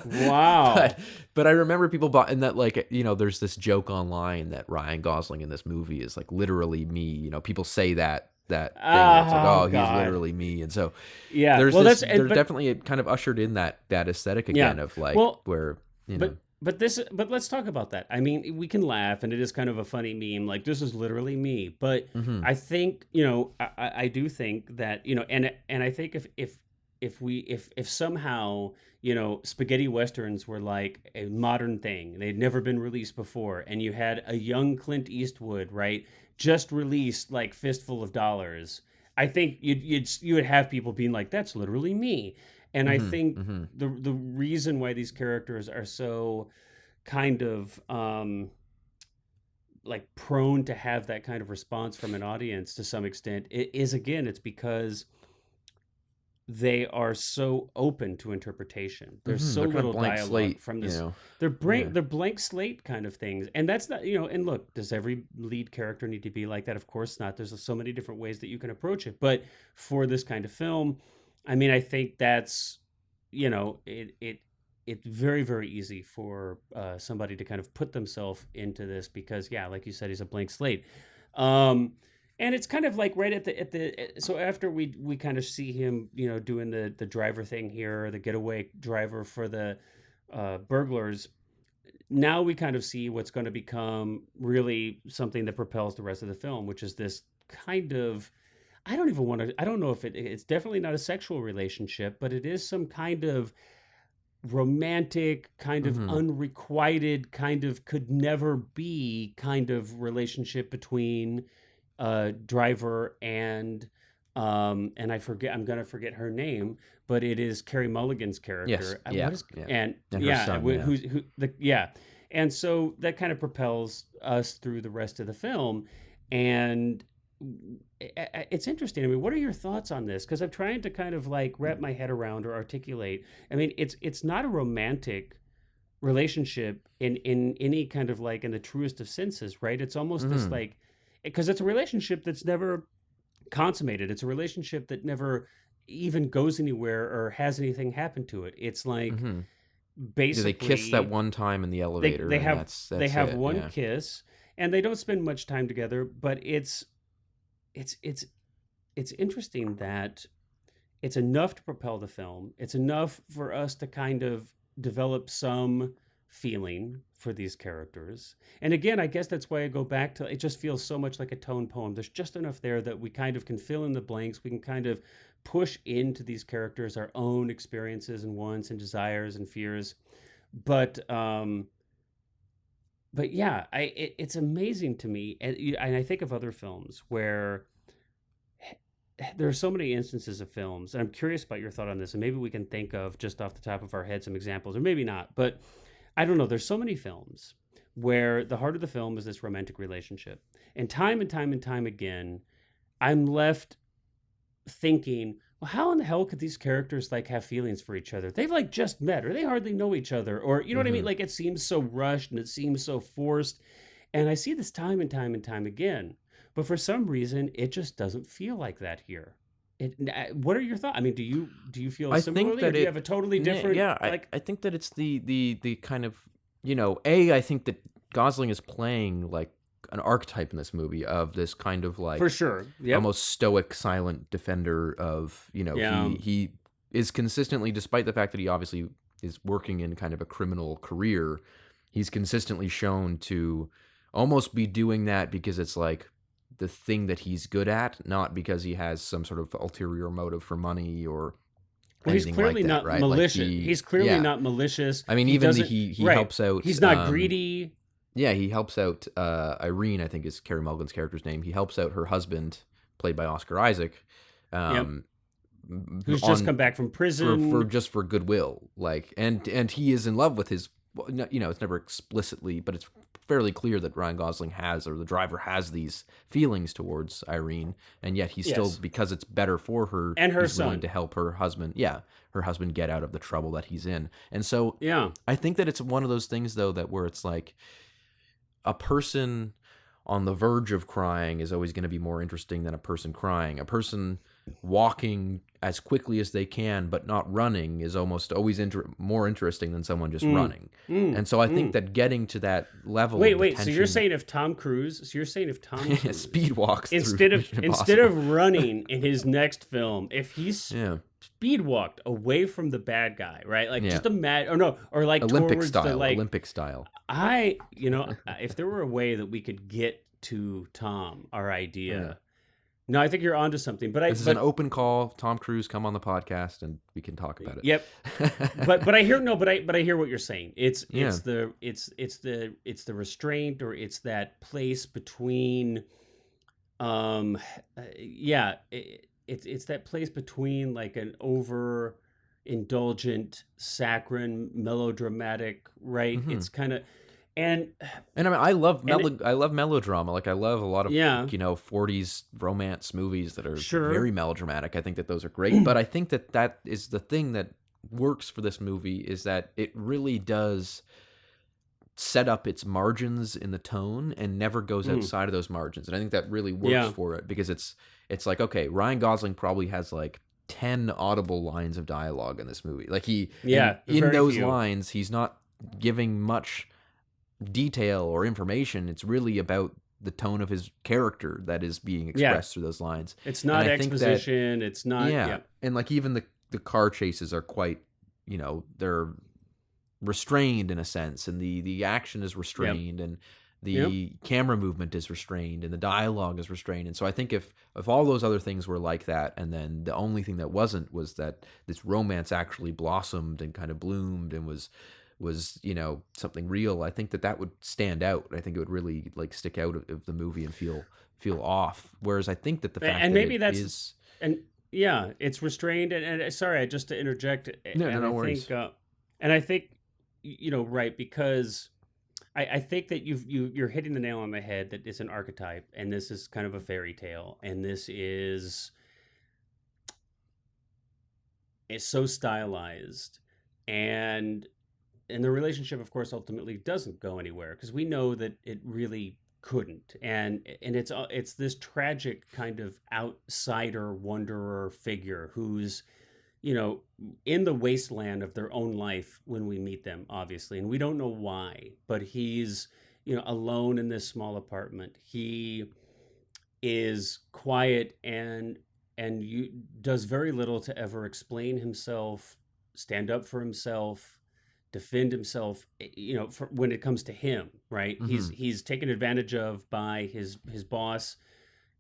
[SPEAKER 2] wow.
[SPEAKER 1] But I remember people bought, and that like there's this joke online that Ryan Gosling in this movie is like literally me. People say that thing. It's like, he's literally me, and so there's definitely it kind of ushered in that aesthetic again of like where
[SPEAKER 2] But let's talk about that. I mean, we can laugh, and it is kind of a funny meme. Like, this is literally me. But I think I do think that and I think if somehow spaghetti westerns were like a modern thing, they'd never been released before, and you had a young Clint Eastwood, right, just released like Fistful of Dollars, I think you would have people being like, that's literally me. And I think the reason why these characters are so kind of like prone to have that kind of response from an audience to some extent is, again, it's because they are so open to interpretation. There's so little dialogue slate, from this. They're blank slate kind of things. And that's not, and look, does every lead character need to be like that? Of course not. There's so many different ways that you can approach it. But for this kind of film, I mean, I think that's, it's very, very easy for somebody to kind of put themselves into this because, like you said, he's a blank slate. And it's kind of like right at the so after we kind of see him, doing the driver thing here, the getaway driver for the burglars. Now we kind of see what's going to become really something that propels the rest of the film, which is this kind of, I don't know if it's definitely not a sexual relationship, but it is some kind of romantic, kind of unrequited, kind of could never be kind of relationship between driver and I'm gonna forget her name, but it is Carey Mulligan's character.
[SPEAKER 1] Yes.
[SPEAKER 2] And
[SPEAKER 1] her son,
[SPEAKER 2] and so that kind of propels us through the rest of the film. And it's interesting. I mean, what are your thoughts on this? Because I'm trying to kind of like wrap my head around or articulate. I mean, it's not a romantic relationship in any kind of like in the truest of senses, right? It's almost this like, because it's a relationship that's never consummated. It's a relationship that never even goes anywhere or has anything happen to it. It's like basically
[SPEAKER 1] they kiss that one time in the elevator.
[SPEAKER 2] They have one kiss, and they don't spend much time together. But it's interesting that it's enough to propel the film. It's enough for us to kind of develop some feeling for these characters. And again, I guess that's why I go back to, it just feels so much like a tone poem. There's just enough there that we kind of can fill in the blanks. We can kind of push into these characters our own experiences and wants and desires and fears. But yeah, it's amazing to me. And I think of other films where there are so many instances of films, and I'm curious about your thought on this, and maybe we can think of just off the top of our head some examples, or maybe not, but I don't know. There's so many films where the heart of the film is this romantic relationship. And time again, I'm left thinking, well, how in the hell could these characters like have feelings for each other? They've like just met, or they hardly know each other, or you know what I mean? Like it seems so rushed and it seems so forced. And I see this time and time again. But for some reason, it just doesn't feel like that here. What are your thoughts? I mean, do you feel similarly, or do you have a totally different?
[SPEAKER 1] Yeah, I think that it's the kind of I think that Gosling is playing like an archetype in this movie of this kind of like
[SPEAKER 2] for sure,
[SPEAKER 1] almost stoic, silent defender of he is consistently, despite the fact that he obviously is working in kind of a criminal career, he's consistently shown to almost be doing that because it's like the thing that he's good at, not because he has some sort of ulterior motive for money or anything
[SPEAKER 2] he's clearly
[SPEAKER 1] like that,
[SPEAKER 2] not
[SPEAKER 1] right?
[SPEAKER 2] malicious.
[SPEAKER 1] Like
[SPEAKER 2] he's clearly not malicious.
[SPEAKER 1] I mean, even he helps out.
[SPEAKER 2] He's not greedy.
[SPEAKER 1] Yeah, he helps out Irene, I think is Carey Mulligan's character's name. He helps out her husband, played by Oscar Isaac,
[SPEAKER 2] who's just come back from prison
[SPEAKER 1] for goodwill. Like, and he is in love with his. It's never explicitly, but it's fairly clear that Ryan Gosling has, or the driver has, these feelings towards Irene, and yet he's still, because it's better for her,
[SPEAKER 2] and her
[SPEAKER 1] he's
[SPEAKER 2] son,
[SPEAKER 1] willing to help her husband get out of the trouble that he's in. And so
[SPEAKER 2] I
[SPEAKER 1] think that it's one of those things though that where it's like a person on the verge of crying is always going to be more interesting than a person crying. A person walking as quickly as they can but not running is almost always more interesting than someone just running. And so I think that getting to that level of
[SPEAKER 2] Wait,
[SPEAKER 1] attention,
[SPEAKER 2] so you're saying if Tom Cruise
[SPEAKER 1] speed walks
[SPEAKER 2] instead
[SPEAKER 1] through
[SPEAKER 2] of running in his next film, if he's speed walked away from the bad guy, right? Like just imagine, or like
[SPEAKER 1] Olympic
[SPEAKER 2] towards
[SPEAKER 1] style,
[SPEAKER 2] the, like,
[SPEAKER 1] Olympic style.
[SPEAKER 2] If there were a way that we could get to Tom, our idea. No, I think you're onto something. But
[SPEAKER 1] this is an open call. Tom Cruise, come on the podcast and we can talk about it.
[SPEAKER 2] Yep. but I hear what you're saying. It's the restraint, or it's that place between, it's that place between like an over indulgent, saccharine, melodramatic, right? It's kind of. And
[SPEAKER 1] I mean, I love melodrama. Like I love a lot of 40s romance movies that are very melodramatic. I think that those are great. But I think that is the thing that works for this movie, is that it really does set up its margins in the tone and never goes outside of those margins. And I think that really works for it, because it's like, okay, Ryan Gosling probably has like 10 audible lines of dialogue in this movie. Like in those lines, he's not giving much detail or information. It's really about the tone of his character that is being expressed through those lines.
[SPEAKER 2] It's not exposition. It's not.
[SPEAKER 1] And like even the car chases are quite, they're restrained in a sense, and the action is restrained, and the camera movement is restrained, and the dialogue is restrained. And so I think if all those other things were like that, and then the only thing that wasn't was that this romance actually blossomed and kind of bloomed and was something real, I think that would stand out. I think it would really like stick out of the movie and feel off. Whereas I think that the fact
[SPEAKER 2] and
[SPEAKER 1] that
[SPEAKER 2] maybe that's
[SPEAKER 1] is,
[SPEAKER 2] and it's restrained. And sorry, just to interject.
[SPEAKER 1] No worries.
[SPEAKER 2] And I think right, because I think that you're hitting the nail on the head, that it's an archetype, and this is kind of a fairy tale, and this is so stylized, and the relationship, of course, ultimately doesn't go anywhere, because we know that it really couldn't, and it's this tragic kind of outsider wanderer figure who's in the wasteland of their own life when we meet them, obviously, and we don't know why, but he's alone in this small apartment. He is quiet and does very little to ever explain himself, stand up for himself, defend himself, when it comes to him, right? He's taken advantage of by his boss,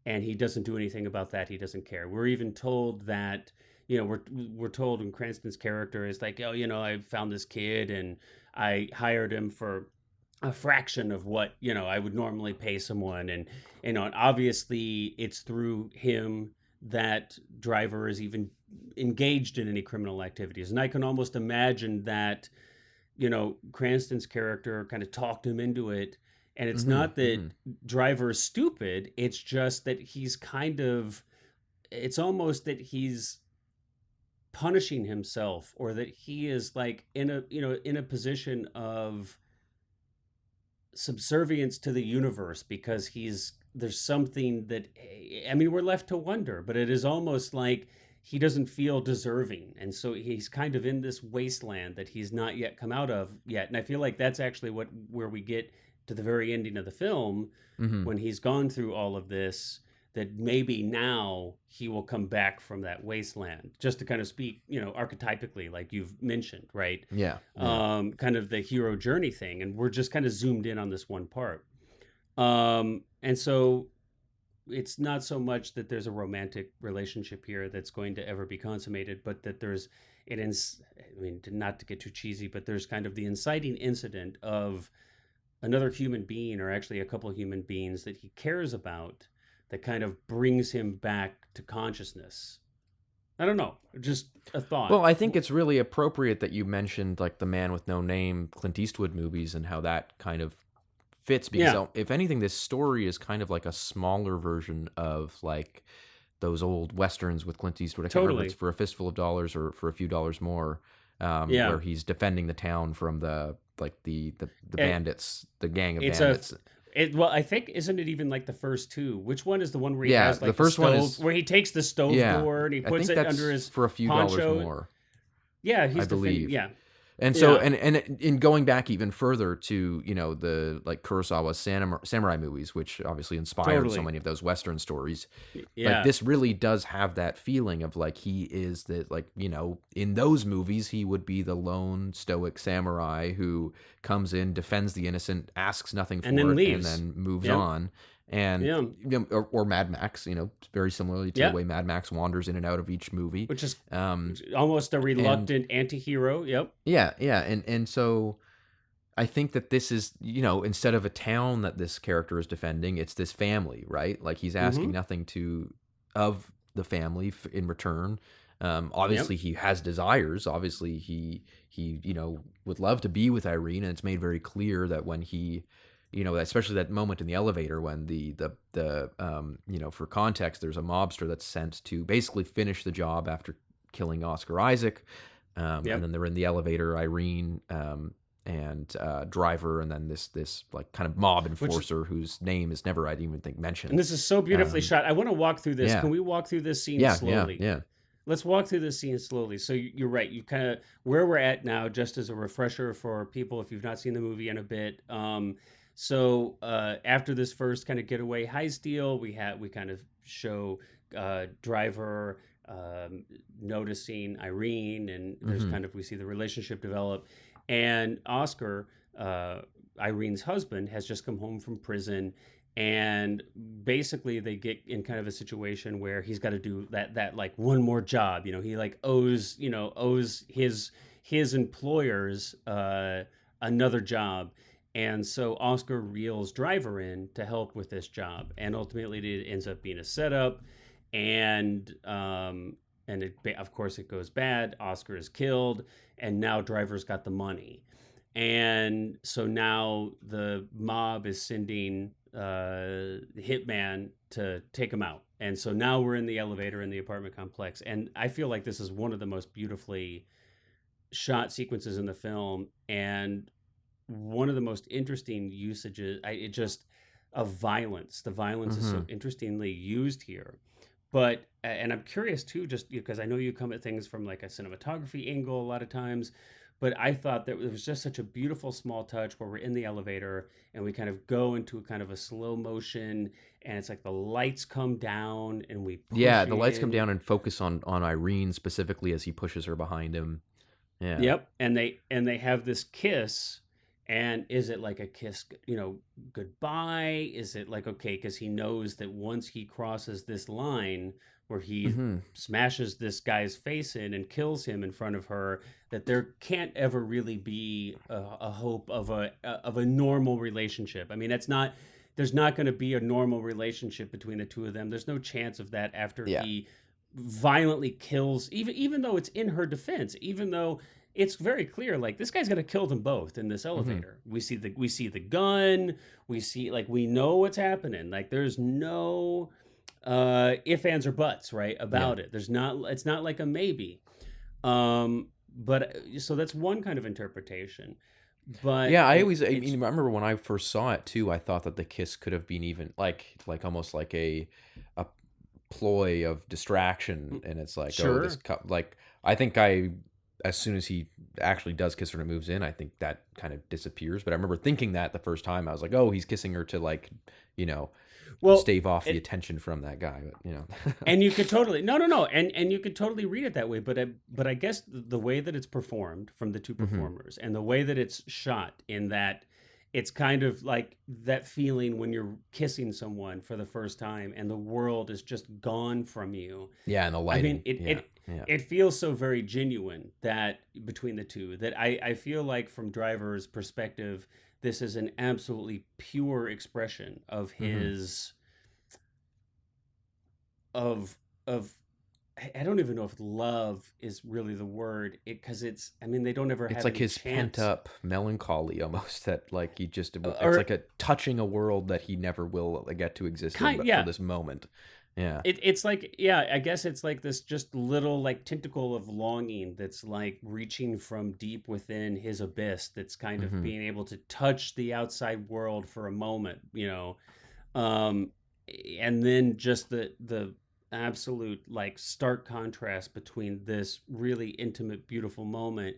[SPEAKER 2] and he doesn't do anything about that. He doesn't care. We're even told that, we're told, and Cranston's character is like, I found this kid and I hired him for a fraction of what, I would normally pay someone. And, and obviously it's through him that Driver is even engaged in any criminal activities. And I can almost imagine that, Cranston's character kind of talked him into it. And it's not that Driver is stupid. It's just that he's it's almost that he's punishing himself, or that he is like in a position of subservience to the universe, because there's something that, we're left to wonder, but it is almost like he doesn't feel deserving. And so he's kind of in this wasteland that he's not yet come out of yet. And I feel like that's actually where we get to the very ending of the film, when he's gone through all of this, that maybe now he will come back from that wasteland, just to kind of speak, archetypically, like you've mentioned, right?
[SPEAKER 1] Yeah.
[SPEAKER 2] Kind of the hero journey thing. And we're just kind of zoomed in on this one part. And so it's not so much that there's a romantic relationship here that's going to ever be consummated, but that not to get too cheesy, but there's kind of the inciting incident of another human being, or actually a couple of human beings that he cares about, that kind of brings him back to consciousness. I don't know, just a thought.
[SPEAKER 1] Well, I think it's really appropriate that you mentioned like The Man with No Name, Clint Eastwood movies, and how that kind of fits, because if anything, this story is kind of like a smaller version of like those old westerns with Clint Eastwood. I can't remember if it's For a Fistful of Dollars or For a Few Dollars More, where he's defending the town from the bandits, the gang of bandits.
[SPEAKER 2] Well, I think isn't it even like the first two? Which one is the one where he
[SPEAKER 1] Yeah,
[SPEAKER 2] has
[SPEAKER 1] the
[SPEAKER 2] like
[SPEAKER 1] first one is
[SPEAKER 2] where he takes the stove
[SPEAKER 1] yeah.
[SPEAKER 2] door and he
[SPEAKER 1] I
[SPEAKER 2] puts
[SPEAKER 1] think
[SPEAKER 2] it
[SPEAKER 1] that's
[SPEAKER 2] under his
[SPEAKER 1] for a few
[SPEAKER 2] poncho?
[SPEAKER 1] dollars more.
[SPEAKER 2] Yeah,
[SPEAKER 1] I
[SPEAKER 2] he's
[SPEAKER 1] believe.
[SPEAKER 2] Yeah.
[SPEAKER 1] And so, and in going back even further to the like Kurosawa's samurai movies, which obviously inspired so many of those Western stories, like this really does have that feeling of like he is the like in those movies he would be the lone stoic samurai who comes in, defends the innocent, asks nothing for
[SPEAKER 2] and then
[SPEAKER 1] it,
[SPEAKER 2] leaves.
[SPEAKER 1] and then moves on. And or Mad Max, very similarly to the way Mad Max wanders in and out of each movie,
[SPEAKER 2] which is almost a reluctant anti-hero.
[SPEAKER 1] Yeah, and so I think that this is instead of a town that this character is defending, it's this family, right? Like he's asking nothing of the family in return. Obviously, he has desires. Obviously, he would love to be with Irene, and it's made very clear that when he especially that moment in the elevator when the for context, there's a mobster that's sent to basically finish the job after killing Oscar Isaac. And then they're in the elevator, Irene and Driver, and then this like kind of mob enforcer whose name is never, I didn't even think, mentioned.
[SPEAKER 2] And this is so beautifully shot. I want to walk through this. Can we walk through this scene slowly?
[SPEAKER 1] Yeah.
[SPEAKER 2] Let's walk through this scene slowly. So you're right. You kind of where we're at now, just as a refresher for people if you've not seen the movie in a bit. So after this first kind of getaway heist deal, we kind of show Driver noticing Irene, and there's kind of we see the relationship develop, and Oscar, Irene's husband, has just come home from prison, and basically they get in kind of a situation where he's got to do that like one more job. He like owes his employers another job. And so Oscar reels Driver in to help with this job, and ultimately it ends up being a setup, and of course it goes bad. Oscar is killed, and now Driver's got the money, and so now the mob is sending the hitman to take him out, and so now we're in the elevator in the apartment complex, and I feel like this is one of the most beautifully shot sequences in the film, and one of the most interesting usages of violence. The violence is so interestingly used here. But and I'm curious too, just because I know you come at things from like a cinematography angle a lot of times, but I thought that it was just such a beautiful small touch where we're in the elevator and we kind of go into a kind of a slow motion, and it's like the lights come down and we push
[SPEAKER 1] the lights come down and focus on Irene specifically as he pushes her behind him.
[SPEAKER 2] Yep, and they have this kiss. And is it like a kiss, goodbye? Is it like, okay, because he knows that once he crosses this line where he smashes this guy's face in and kills him in front of her, that there can't ever really be a hope of a normal relationship. I mean, there's not going to be a normal relationship between the two of them. There's no chance of that after he violently kills, even though it's in her defense, even though it's very clear, like this guy's gonna kill them both in this elevator. We see the gun. We see we know what's happening. Like there's no ifs, ands, or buts about it. It's not like a maybe. But so that's one kind of interpretation. But
[SPEAKER 1] I remember when I first saw it too. I thought that the kiss could have been even like almost like a ploy of distraction, and it's like I think as soon as he actually does kiss her and it moves in, I think that kind of disappears. But I remember thinking that the first time I was like, oh, he's kissing her to stave off the attention from that guy. But
[SPEAKER 2] and you could totally and you could totally read it that way. But I guess the way that it's performed from the two performers and the way that it's shot, in that it's kind of like that feeling when you're kissing someone for the first time and the world is just gone from you.
[SPEAKER 1] Yeah, and the lighting.
[SPEAKER 2] I mean, it feels so very genuine that between the two, that I feel like from Driver's perspective, this is an absolutely pure expression of his of I don't even know if love is really the word, because I mean, they don't ever
[SPEAKER 1] It's
[SPEAKER 2] have
[SPEAKER 1] like
[SPEAKER 2] any
[SPEAKER 1] his pent
[SPEAKER 2] chance.
[SPEAKER 1] up melancholy almost, that like he just, it's
[SPEAKER 2] Or
[SPEAKER 1] like a touching a world that he never will get to exist in, but for
[SPEAKER 2] yeah.
[SPEAKER 1] this moment. Yeah.
[SPEAKER 2] It's like, yeah, I guess it's like this just little like tentacle of longing that's like reaching from deep within his abyss, that's kind of
[SPEAKER 1] Mm-hmm.
[SPEAKER 2] being able to touch the outside world for a moment, um and then just the absolute like stark contrast between this really intimate, beautiful moment,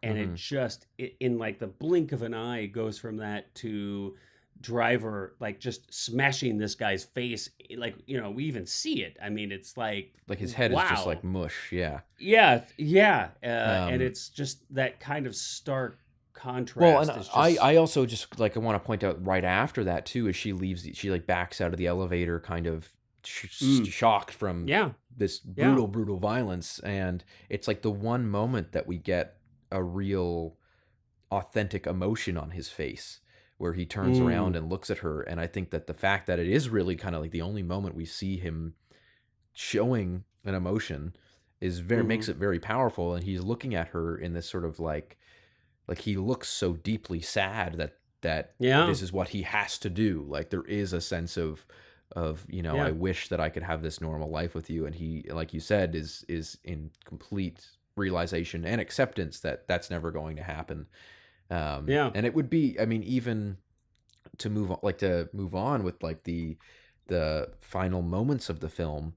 [SPEAKER 2] and
[SPEAKER 1] Mm-hmm.
[SPEAKER 2] it just in like the blink of an eye goes from that to Driver like just smashing this guy's face, like, we even see it. I mean, it's like,
[SPEAKER 1] Like his head is just like
[SPEAKER 2] wow.
[SPEAKER 1] mush. Yeah.
[SPEAKER 2] Yeah, yeah. And
[SPEAKER 1] Um,
[SPEAKER 2] it's just that kind of stark
[SPEAKER 1] Well, and
[SPEAKER 2] contrast is
[SPEAKER 1] I,
[SPEAKER 2] just
[SPEAKER 1] I also just like, I want to point out right after that too, as she leaves, she like backs out of the elevator, kind of shocked from
[SPEAKER 2] yeah,
[SPEAKER 1] this
[SPEAKER 2] yeah.
[SPEAKER 1] brutal violence, and it's like the one moment that we get a real authentic emotion on his face, where he turns around
[SPEAKER 2] Mm,
[SPEAKER 1] and looks at her, and I think that the fact that it is really kind of like the only moment we see him showing an emotion is very,
[SPEAKER 2] mm-hmm.
[SPEAKER 1] makes it very powerful, and he's looking at her in this sort of like he looks so deeply sad that
[SPEAKER 2] Yeah,
[SPEAKER 1] this is what he has to do. Like there is a sense of I
[SPEAKER 2] yeah.
[SPEAKER 1] wish that I could have this normal life with you, and he, like you said, is in complete realization and acceptance that that's never going to happen.
[SPEAKER 2] Yeah.
[SPEAKER 1] And it would be, I mean, even to move on with like the final moments of the film,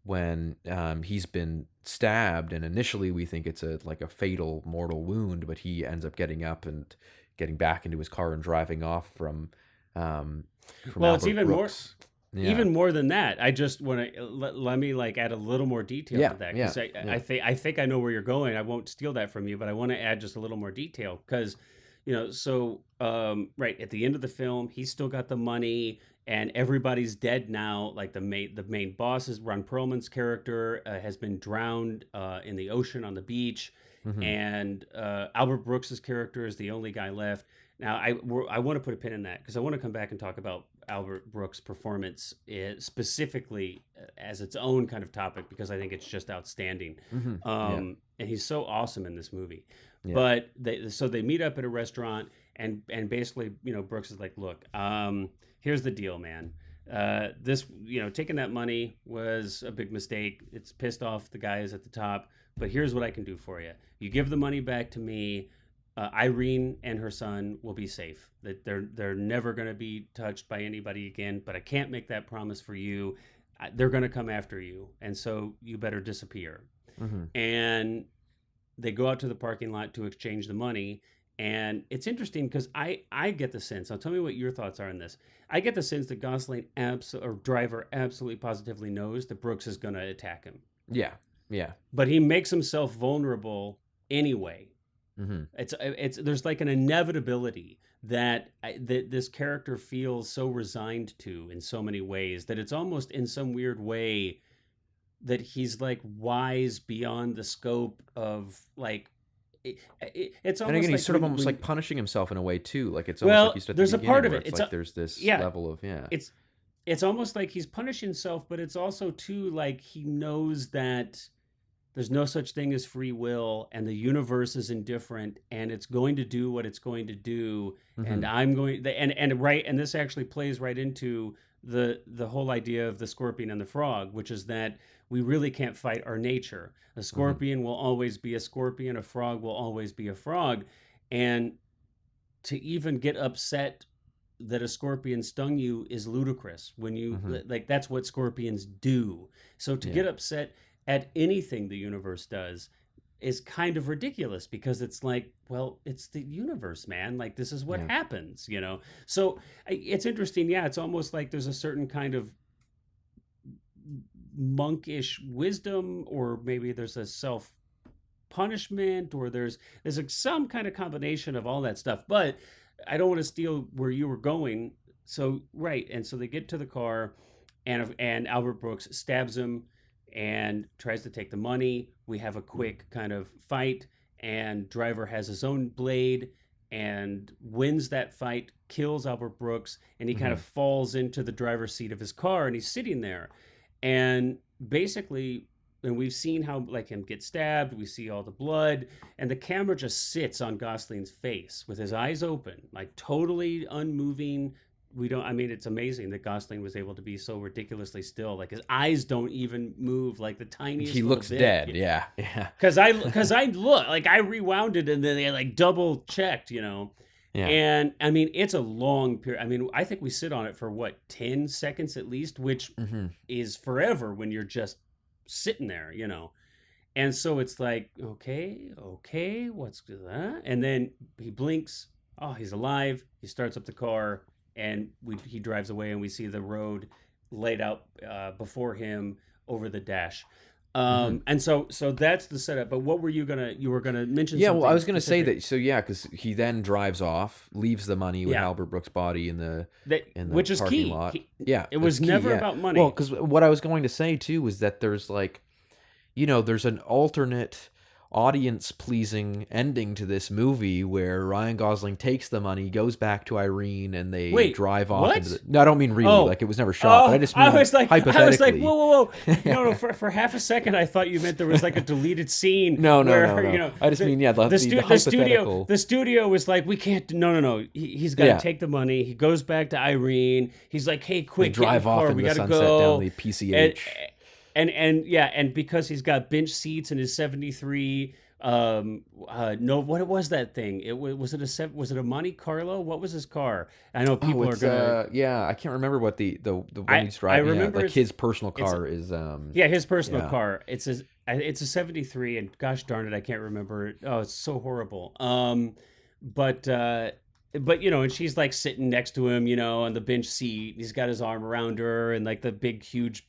[SPEAKER 1] when he's been stabbed, and initially we think it's a fatal mortal wound, but he ends up getting up and getting back into his car and driving off from
[SPEAKER 2] Well, it's
[SPEAKER 1] Albert Brooks. Yeah,
[SPEAKER 2] even more than that. I just want to let me like add a little more detail
[SPEAKER 1] yeah,
[SPEAKER 2] to that,
[SPEAKER 1] yeah,
[SPEAKER 2] because
[SPEAKER 1] yeah.
[SPEAKER 2] I think I know where you're going. I won't steal that from you, but I want to add just a little more detail, because so right at the end of the film, he's still got the money, and everybody's dead now. Like the main boss is Ron Perlman's character, has been drowned in the ocean on the beach,
[SPEAKER 1] Mm-hmm.
[SPEAKER 2] and Albert Brooks's character is the only guy left. Now, I want to put a pin in that, because I want to come back and talk about Albert Brooks' performance, specifically as its own kind of topic, because I think it's just outstanding.
[SPEAKER 1] Mm-hmm. Yeah,
[SPEAKER 2] And he's so awesome in this movie.
[SPEAKER 1] yeah.
[SPEAKER 2] But they meet up at a restaurant, and basically, Brooks is like, look, here's the deal, man. This, taking that money was a big mistake. It's pissed off the guys at the top, but here's what I can do for you. You give the money back to me. Irene and her son will be safe. That they're never going to be touched by anybody again. But I can't make that promise for you. They're going to come after you, and so you better disappear.
[SPEAKER 1] Mm-hmm.
[SPEAKER 2] And they go out to the parking lot to exchange the money. And it's interesting, because I get the sense. Now, tell me what your thoughts are on this. I get the sense that Gosling or Driver absolutely positively knows that Brooks is going to attack him,
[SPEAKER 1] Yeah, yeah.
[SPEAKER 2] but he makes himself vulnerable anyway.
[SPEAKER 1] Mm-hmm.
[SPEAKER 2] It's there's like an inevitability that this character feels so resigned to in so many ways, that it's almost in some weird way that he's like wise beyond the scope of like it's
[SPEAKER 1] And
[SPEAKER 2] almost
[SPEAKER 1] again, he's
[SPEAKER 2] like
[SPEAKER 1] sort of almost
[SPEAKER 2] when
[SPEAKER 1] like punishing himself in a way too. Like it's almost like you
[SPEAKER 2] well,
[SPEAKER 1] said at the
[SPEAKER 2] there's a
[SPEAKER 1] beginning,
[SPEAKER 2] part of
[SPEAKER 1] where
[SPEAKER 2] it.
[SPEAKER 1] it's like there's this
[SPEAKER 2] Yeah,
[SPEAKER 1] level of, yeah.
[SPEAKER 2] it's almost like he's punishing himself, but it's also too like he knows that there's no such thing as free will, and the universe is indifferent, and it's going to do what it's going to do, and
[SPEAKER 1] Mm-hmm.
[SPEAKER 2] I'm going and right, and this actually plays right into the whole idea of the scorpion and the frog, which is that we really can't fight our nature. A
[SPEAKER 1] Mm-hmm.
[SPEAKER 2] scorpion will always be a scorpion, a frog will always be a frog, and to even get upset that a scorpion stung you is ludicrous. When you
[SPEAKER 1] Mm-hmm.
[SPEAKER 2] like, that's what scorpions do. So to
[SPEAKER 1] Yeah.
[SPEAKER 2] get upset at anything the universe does is kind of ridiculous, because it's like, well, it's the universe, man. Like, this is what
[SPEAKER 1] Yeah.
[SPEAKER 2] happens. So it's interesting. Yeah, it's almost like there's a certain kind of monkish wisdom, or maybe there's a self punishment, or there's like some kind of combination of all that stuff. But I don't want to steal where you were going. So right, and so they get to the car, and Albert Brooks stabs him and tries to take the money. We have a quick kind of fight, and Driver has his own blade and wins that fight, kills Albert Brooks, and he kind
[SPEAKER 1] Mm-hmm.
[SPEAKER 2] of falls into the driver's seat of his car, and he's sitting there. And basically, we've seen how like him get stabbed, we see all the blood, and the camera just sits on Gosling's face with his eyes open, like totally unmoving. We don't, I mean, it's amazing that Gosling was able to be so ridiculously still. Like his eyes don't even move, like the tiniest
[SPEAKER 1] He
[SPEAKER 2] little
[SPEAKER 1] looks
[SPEAKER 2] bit.
[SPEAKER 1] dead. Yeah.
[SPEAKER 2] Because I look, like I rewound it and then they like double checked, you know.
[SPEAKER 1] Yeah.
[SPEAKER 2] And I mean, it's a long period. I mean, I think we sit on it for what, 10 seconds at least, which is forever when you're just sitting there, you know. And so it's like, okay, what's that? And then he blinks. Oh, he's alive. He starts up the car, and he drives away, and we see the road laid out before him over the dash. And so that's the setup. But what were you were gonna mention?
[SPEAKER 1] Yeah,
[SPEAKER 2] something
[SPEAKER 1] well, I was gonna
[SPEAKER 2] specific.
[SPEAKER 1] say that. So yeah, because he then drives off, leaves the money with Albert Brooks' body in the
[SPEAKER 2] which is
[SPEAKER 1] parking
[SPEAKER 2] key.
[SPEAKER 1] lot.
[SPEAKER 2] It was never about money.
[SPEAKER 1] Well, because what I was going to say too was that there's like, there's an alternate audience-pleasing ending to this movie where Ryan Gosling takes the money, goes back to Irene, and they drive off.
[SPEAKER 2] What?
[SPEAKER 1] No, I don't mean really. Like it was never shot. But I just mean hypothetically.
[SPEAKER 2] Whoa. No. For half a second, I thought you meant there was like a deleted scene.
[SPEAKER 1] No.
[SPEAKER 2] You know,
[SPEAKER 1] I just mean the hypothetical.
[SPEAKER 2] The studio was like, we can't. No. He's got to take the money. He goes back to Irene. He's like, hey, quick,
[SPEAKER 1] they drive off in
[SPEAKER 2] we
[SPEAKER 1] the
[SPEAKER 2] gotta
[SPEAKER 1] sunset
[SPEAKER 2] go.
[SPEAKER 1] down the PCH.
[SPEAKER 2] And because he's got bench seats in his 73, no, what was that thing? Was it a Monte Carlo? What was his car? I know people are gonna.
[SPEAKER 1] I can't remember what the one he's driving. I remember like his personal car is.
[SPEAKER 2] His personal car. It's a 73, and gosh darn it, I can't remember it. Oh, it's so horrible. But and she's like sitting next to him, on the bench seat. He's got his arm around her, and like the big, huge,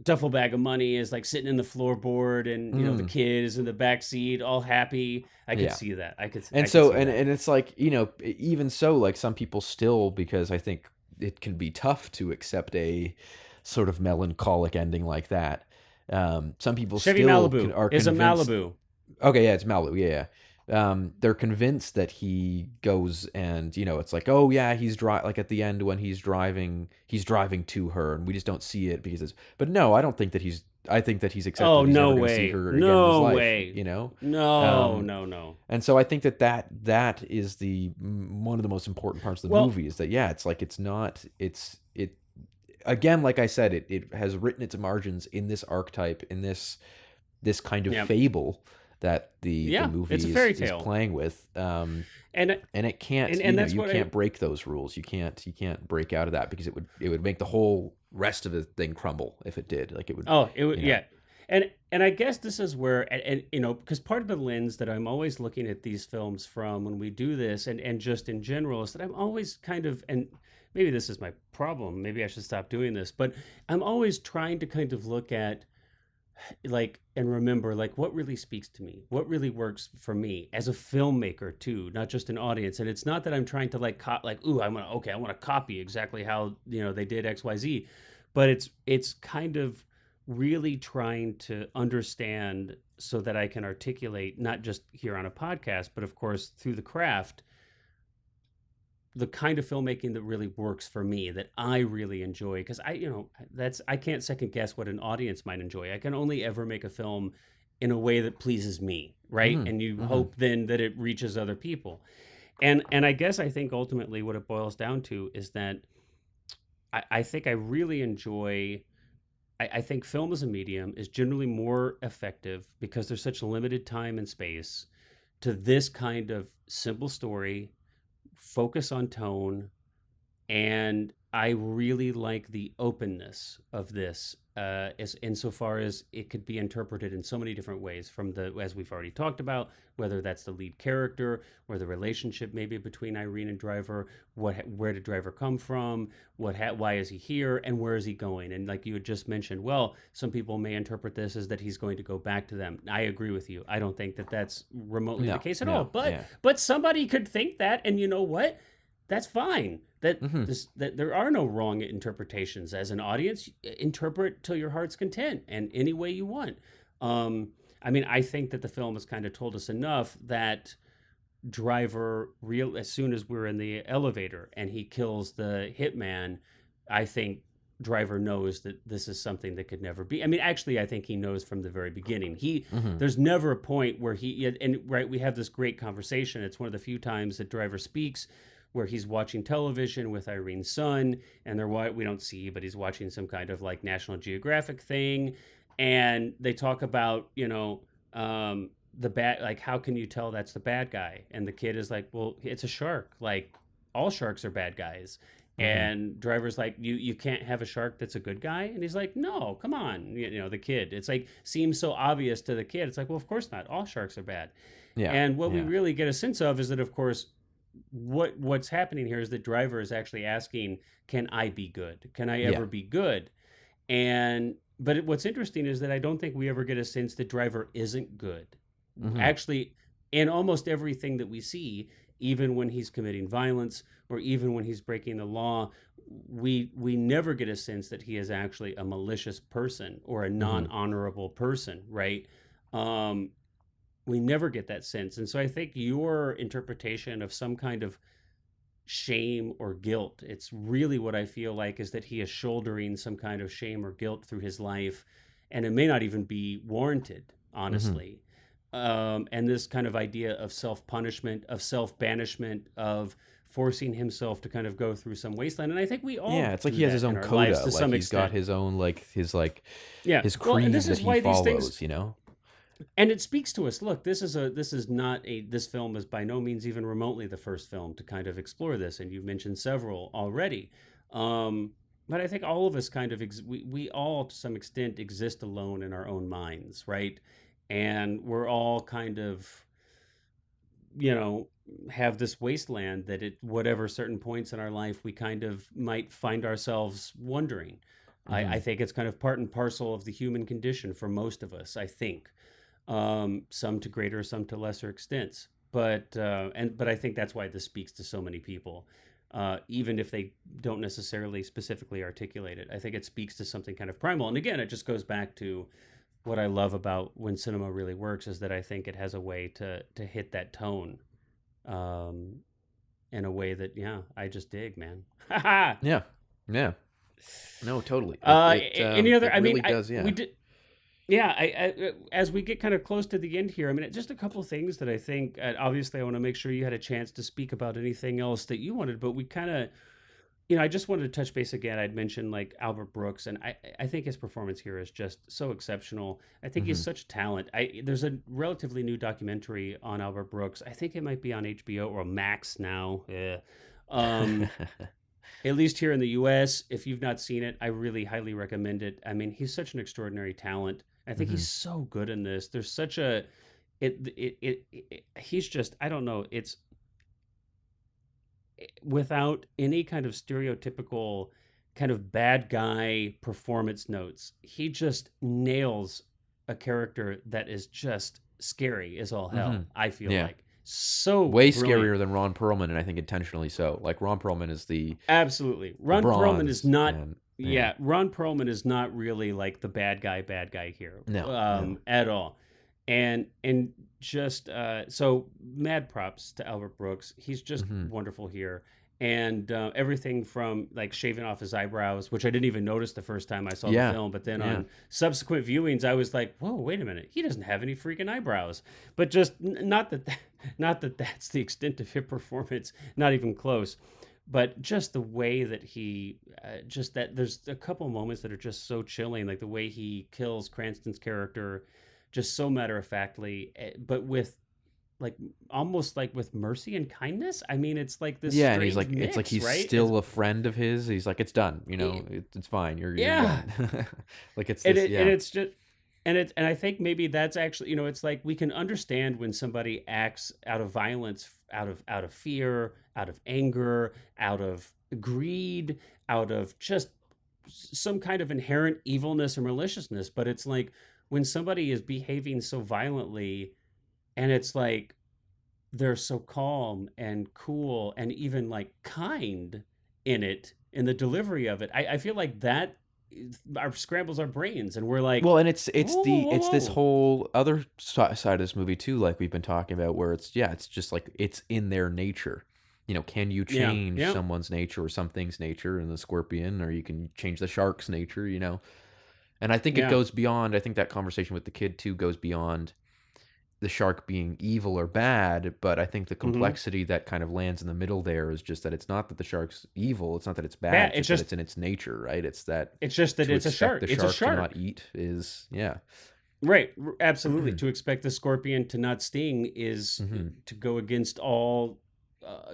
[SPEAKER 2] duffel bag of money is like sitting in the floorboard, and the kid is in the back seat, all happy. I could see that. And
[SPEAKER 1] it's like even so, like some people still, because I think it can be tough to accept a sort of melancholic ending like that. Some people
[SPEAKER 2] Chevy
[SPEAKER 1] still
[SPEAKER 2] Malibu
[SPEAKER 1] are
[SPEAKER 2] is
[SPEAKER 1] convinced,
[SPEAKER 2] a Malibu.
[SPEAKER 1] Okay, yeah, it's Malibu. Yeah. They're convinced that he goes and it's like, oh yeah, like at the end when he's driving to her, and we just don't see it because it's. But no, I don't think that he's. I think that he's accepted.
[SPEAKER 2] Oh,
[SPEAKER 1] he's
[SPEAKER 2] no
[SPEAKER 1] never
[SPEAKER 2] way!
[SPEAKER 1] Gonna see her again
[SPEAKER 2] No
[SPEAKER 1] in his
[SPEAKER 2] way!
[SPEAKER 1] Life,
[SPEAKER 2] No.
[SPEAKER 1] And so I think that is one of the most important parts of the movie is that it's like it's not it's it again, like I said, it has written its margins in this archetype, in this kind of fable that the movie is playing with, and it can't, you can't break those rules. You can't break out of that because it would make the whole rest of the thing crumble if it did. Like it would.
[SPEAKER 2] Oh, it would. Yeah, and I guess this is where, and because part of the lens that I'm always looking at these films from when we do this, and just in general, is that I'm always kind of, and maybe this is my problem. Maybe I should stop doing this, but I'm always trying to kind of look at. Like, and remember, like, what really speaks to me, what really works for me as a filmmaker too, not just an audience. And it's not that I'm trying to like ooh, I want to copy exactly how they did XYZ, but it's kind of really trying to understand so that I can articulate, not just here on a podcast, but of course through the craft, the kind of filmmaking that really works for me, that I really enjoy. Because I can't second guess what an audience might enjoy. I can only ever make a film in a way that pleases me, right? And you hope then that it reaches other people. And I think ultimately what it boils down to is that I think I really enjoy. I think film as a medium is generally more effective because there's such limited time and space to this kind of simple story. Focus on tone, and I really like the openness of this, as insofar as it could be interpreted in so many different ways. From as we've already talked about, whether that's the lead character or the relationship maybe between Irene and Driver, where did Driver come from, why is he here, and where is he going? And like you had just mentioned, well, some people may interpret this as that he's going to go back to them. I agree with you. I don't think that that's remotely the case at all. But somebody could think that, and you know what? That's fine. That there are no wrong interpretations. As an audience, interpret till your heart's content and any way you want. I think that the film has kind of told us enough that Driver, as soon as we're in the elevator and he kills the hitman, I think Driver knows that this is something that could never be. I mean, actually, I think he knows from the very beginning.
[SPEAKER 1] Mm-hmm.
[SPEAKER 2] There's never a point where we have this great conversation. It's one of the few times that Driver speaks where he's watching television with Irene's son, and we don't see, but he's watching some kind of like National Geographic thing, and they talk about, the bad, like, how can you tell that's the bad guy? And the kid is like, well, it's a shark. Like, all sharks are bad guys. And Driver's like, you can't have a shark that's a good guy. And he's like, no, come on. The kid, it's like, seems so obvious to the kid. It's like, well, of course not. All sharks are bad. Yeah. And what we really get a sense of is that, of course, what's happening here is that Driver is actually asking, can I be good? Can I ever be good? But what's interesting is that I don't think we ever get a sense that Driver isn't good. Actually, in almost everything that we see, even when he's committing violence or even when he's breaking the law, we never get a sense that he is actually a malicious person or a non-honorable person, right? We never get that sense. And so I think your interpretation of some kind of shame or guilt, it's really what I feel like is that he is shouldering some kind of shame or guilt through his life, and it may not even be warranted, honestly. And this kind of idea of self-punishment, of self-banishment, of forcing himself to kind of go through some wasteland. And I think we all
[SPEAKER 1] it's like he has his own coda, like
[SPEAKER 2] some
[SPEAKER 1] he's
[SPEAKER 2] extent.
[SPEAKER 1] got his own his creed
[SPEAKER 2] and this
[SPEAKER 1] that
[SPEAKER 2] is
[SPEAKER 1] he
[SPEAKER 2] why
[SPEAKER 1] follows,
[SPEAKER 2] these things, and it speaks to us. Look, this film is by no means even remotely the first film to kind of explore this, and you've mentioned several already. But I think all of us kind of we all to some extent exist alone in our own minds, right? And we're all kind of, have this wasteland that at whatever certain points in our life we kind of might find ourselves wondering. I think it's kind of part and parcel of the human condition for most of us, I think. Some to greater, some to lesser extents. But I think that's why this speaks to so many people, even if they don't necessarily specifically articulate it. I think it speaks to something kind of primal. And again, it just goes back to what I love about when cinema really works is that I think it has a way to hit that tone, in a way that I just dig, man.
[SPEAKER 1] Yeah. No, totally.
[SPEAKER 2] Any other?
[SPEAKER 1] It
[SPEAKER 2] I mean,
[SPEAKER 1] really does.
[SPEAKER 2] we did. Yeah, as we get kind of close to the end here, I mean, just a couple of things that I think. Obviously, I want to make sure you had a chance to speak about anything else that you wanted, but we kind of. I just wanted to touch base again. I'd mentioned like Albert Brooks, and I think his performance here is just so exceptional. I think he's such talent. There's a relatively new documentary on Albert Brooks. I think it might be on HBO or Max now. At least here in the U.S., if you've not seen it, I really highly recommend it. I mean, he's such an extraordinary talent. I think he's so good in this. There's such a, he's just, I don't know. It's, without any kind of stereotypical kind of bad guy performance notes, he just nails a character that is just scary as all hell. I feel like so
[SPEAKER 1] way
[SPEAKER 2] brilliant.
[SPEAKER 1] Scarier than Ron Perlman, and I think intentionally so. Like Ron Perlman is the
[SPEAKER 2] Ron Perlman is not.
[SPEAKER 1] Man.
[SPEAKER 2] Ron Perlman is not really like the bad guy here. No. At all. And just so mad props to Albert Brooks. He's just wonderful here. And everything from like shaving off his eyebrows, which I didn't even notice the first time I saw the film, but then on subsequent viewings, I was like, "Whoa, wait a minute! He doesn't have any freaking eyebrows." But just not that that's the extent of his performance, not even close. But just the way that he, there's a couple moments that are just so chilling, like the way he kills Cranston's character, just so matter of factly, but with like almost like with mercy and kindness. I mean, it's like this.
[SPEAKER 1] Yeah, and he's like,
[SPEAKER 2] mix,
[SPEAKER 1] it's like he's
[SPEAKER 2] right?
[SPEAKER 1] still a friend of his. He's like, it's done. It's fine. You're done. Like it's
[SPEAKER 2] and it's just. And I think maybe that's actually, it's like we can understand when somebody acts out of violence, out of fear, out of anger, out of greed, out of just some kind of inherent evilness or maliciousness. But it's like when somebody is behaving so violently, and it's like they're so calm and cool and even like kind in the delivery of it. I feel like that scrambles our brains, and we're like,
[SPEAKER 1] well, and it's this whole other side of this movie too, like we've been talking about, where it's just like it's in their nature. can you change someone's nature or something's nature in the scorpion, or you can change the shark's nature, And I think it goes beyond, I think that conversation with the kid too goes beyond the shark being evil or bad, but I think the complexity that kind of lands in the middle there is just that it's not that the shark's evil, it's not that it's bad, it's just that it's in its nature, right? It's
[SPEAKER 2] just that it's a shark.
[SPEAKER 1] The
[SPEAKER 2] it's a
[SPEAKER 1] shark
[SPEAKER 2] shark.
[SPEAKER 1] to not eat is
[SPEAKER 2] Right, absolutely. To expect the scorpion to not sting is to go against all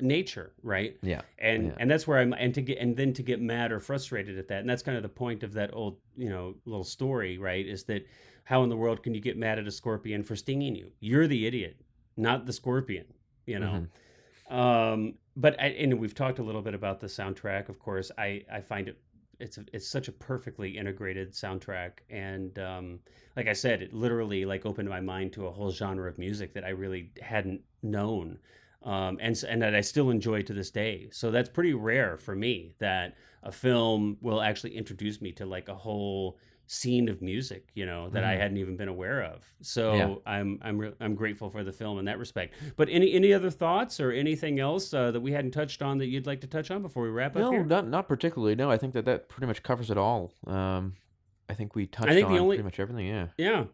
[SPEAKER 2] nature, right?
[SPEAKER 1] Yeah,
[SPEAKER 2] and that's where then to get mad or frustrated at that, and that's kind of the point of that old little story, right? Is that how in the world can you get mad at a scorpion for stinging you? You're the idiot, not the scorpion, But and we've talked a little bit about the soundtrack. Of course, I find it's such a perfectly integrated soundtrack, and like I said, it literally opened my mind to a whole genre of music that I really hadn't known, and that I still enjoy to this day. So that's pretty rare for me that a film will actually introduce me to a whole scene of music, that I hadn't even been aware of. So I'm grateful for the film in that respect. But any other thoughts or anything else that we hadn't touched on that you'd like to touch on before we wrap up here?
[SPEAKER 1] No, not particularly. No, I think that pretty much covers it all. I think we touched on pretty much everything.
[SPEAKER 2] Yeah.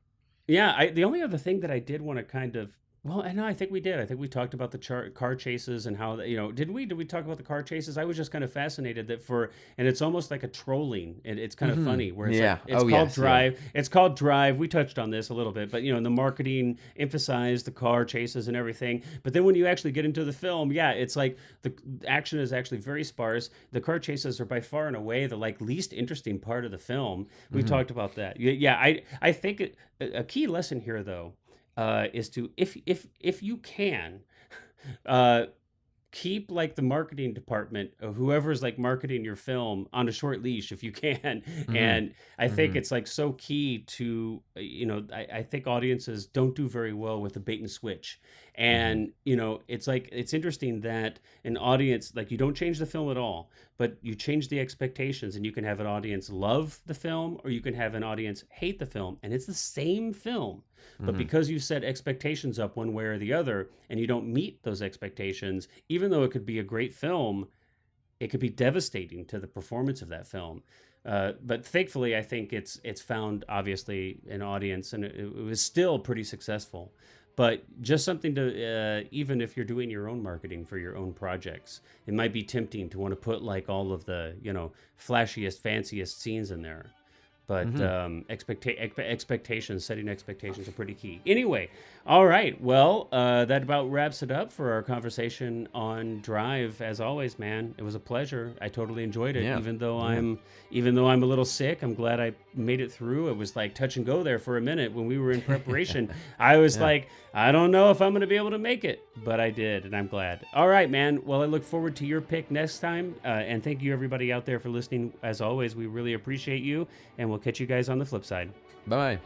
[SPEAKER 2] The only other thing that I did want to kind of I think we did. I think we talked about the car chases and how did we talk about the car chases? I was just kind of fascinated and it's almost like a trolling, and it's kind of funny where it's called Drive. Yeah. It's called Drive. We touched on this a little bit, but the marketing emphasized the car chases and everything. But then when you actually get into the film, it's like the action is actually very sparse. The car chases are by far and away the least interesting part of the film. We talked about that. I think a key lesson here though. Is to if you can keep the marketing department or whoever's marketing your film on a short leash if you can. And I think it's so key to I think audiences don't do very well with the bait and switch. And it's interesting that an audience you don't change the film at all, but you change the expectations, and you can have an audience love the film or you can have an audience hate the film, and it's the same film. But because you set expectations up one way or the other and you don't meet those expectations, even though it could be a great film, it could be devastating to the performance of that film. But thankfully, I think it's found obviously an audience, and it was still pretty successful. But just something to, even if you're doing your own marketing for your own projects, it might be tempting to want to put all of the, flashiest, fanciest scenes in there. But expectations, setting expectations are pretty key. Anyway, all right. Well, that about wraps it up for our conversation on Drive. As always, man, it was a pleasure. I totally enjoyed it.
[SPEAKER 1] Yeah.
[SPEAKER 2] Even though I'm a little sick, I'm glad I made it through. It was touch and go there for a minute when we were in preparation. I was I don't know if I'm going to be able to make it, but I did, and I'm glad. All right, man. Well, I look forward to your pick next time. And thank you, everybody out there, for listening. As always, we really appreciate you, and we'll catch you guys on the flip side.
[SPEAKER 1] Bye.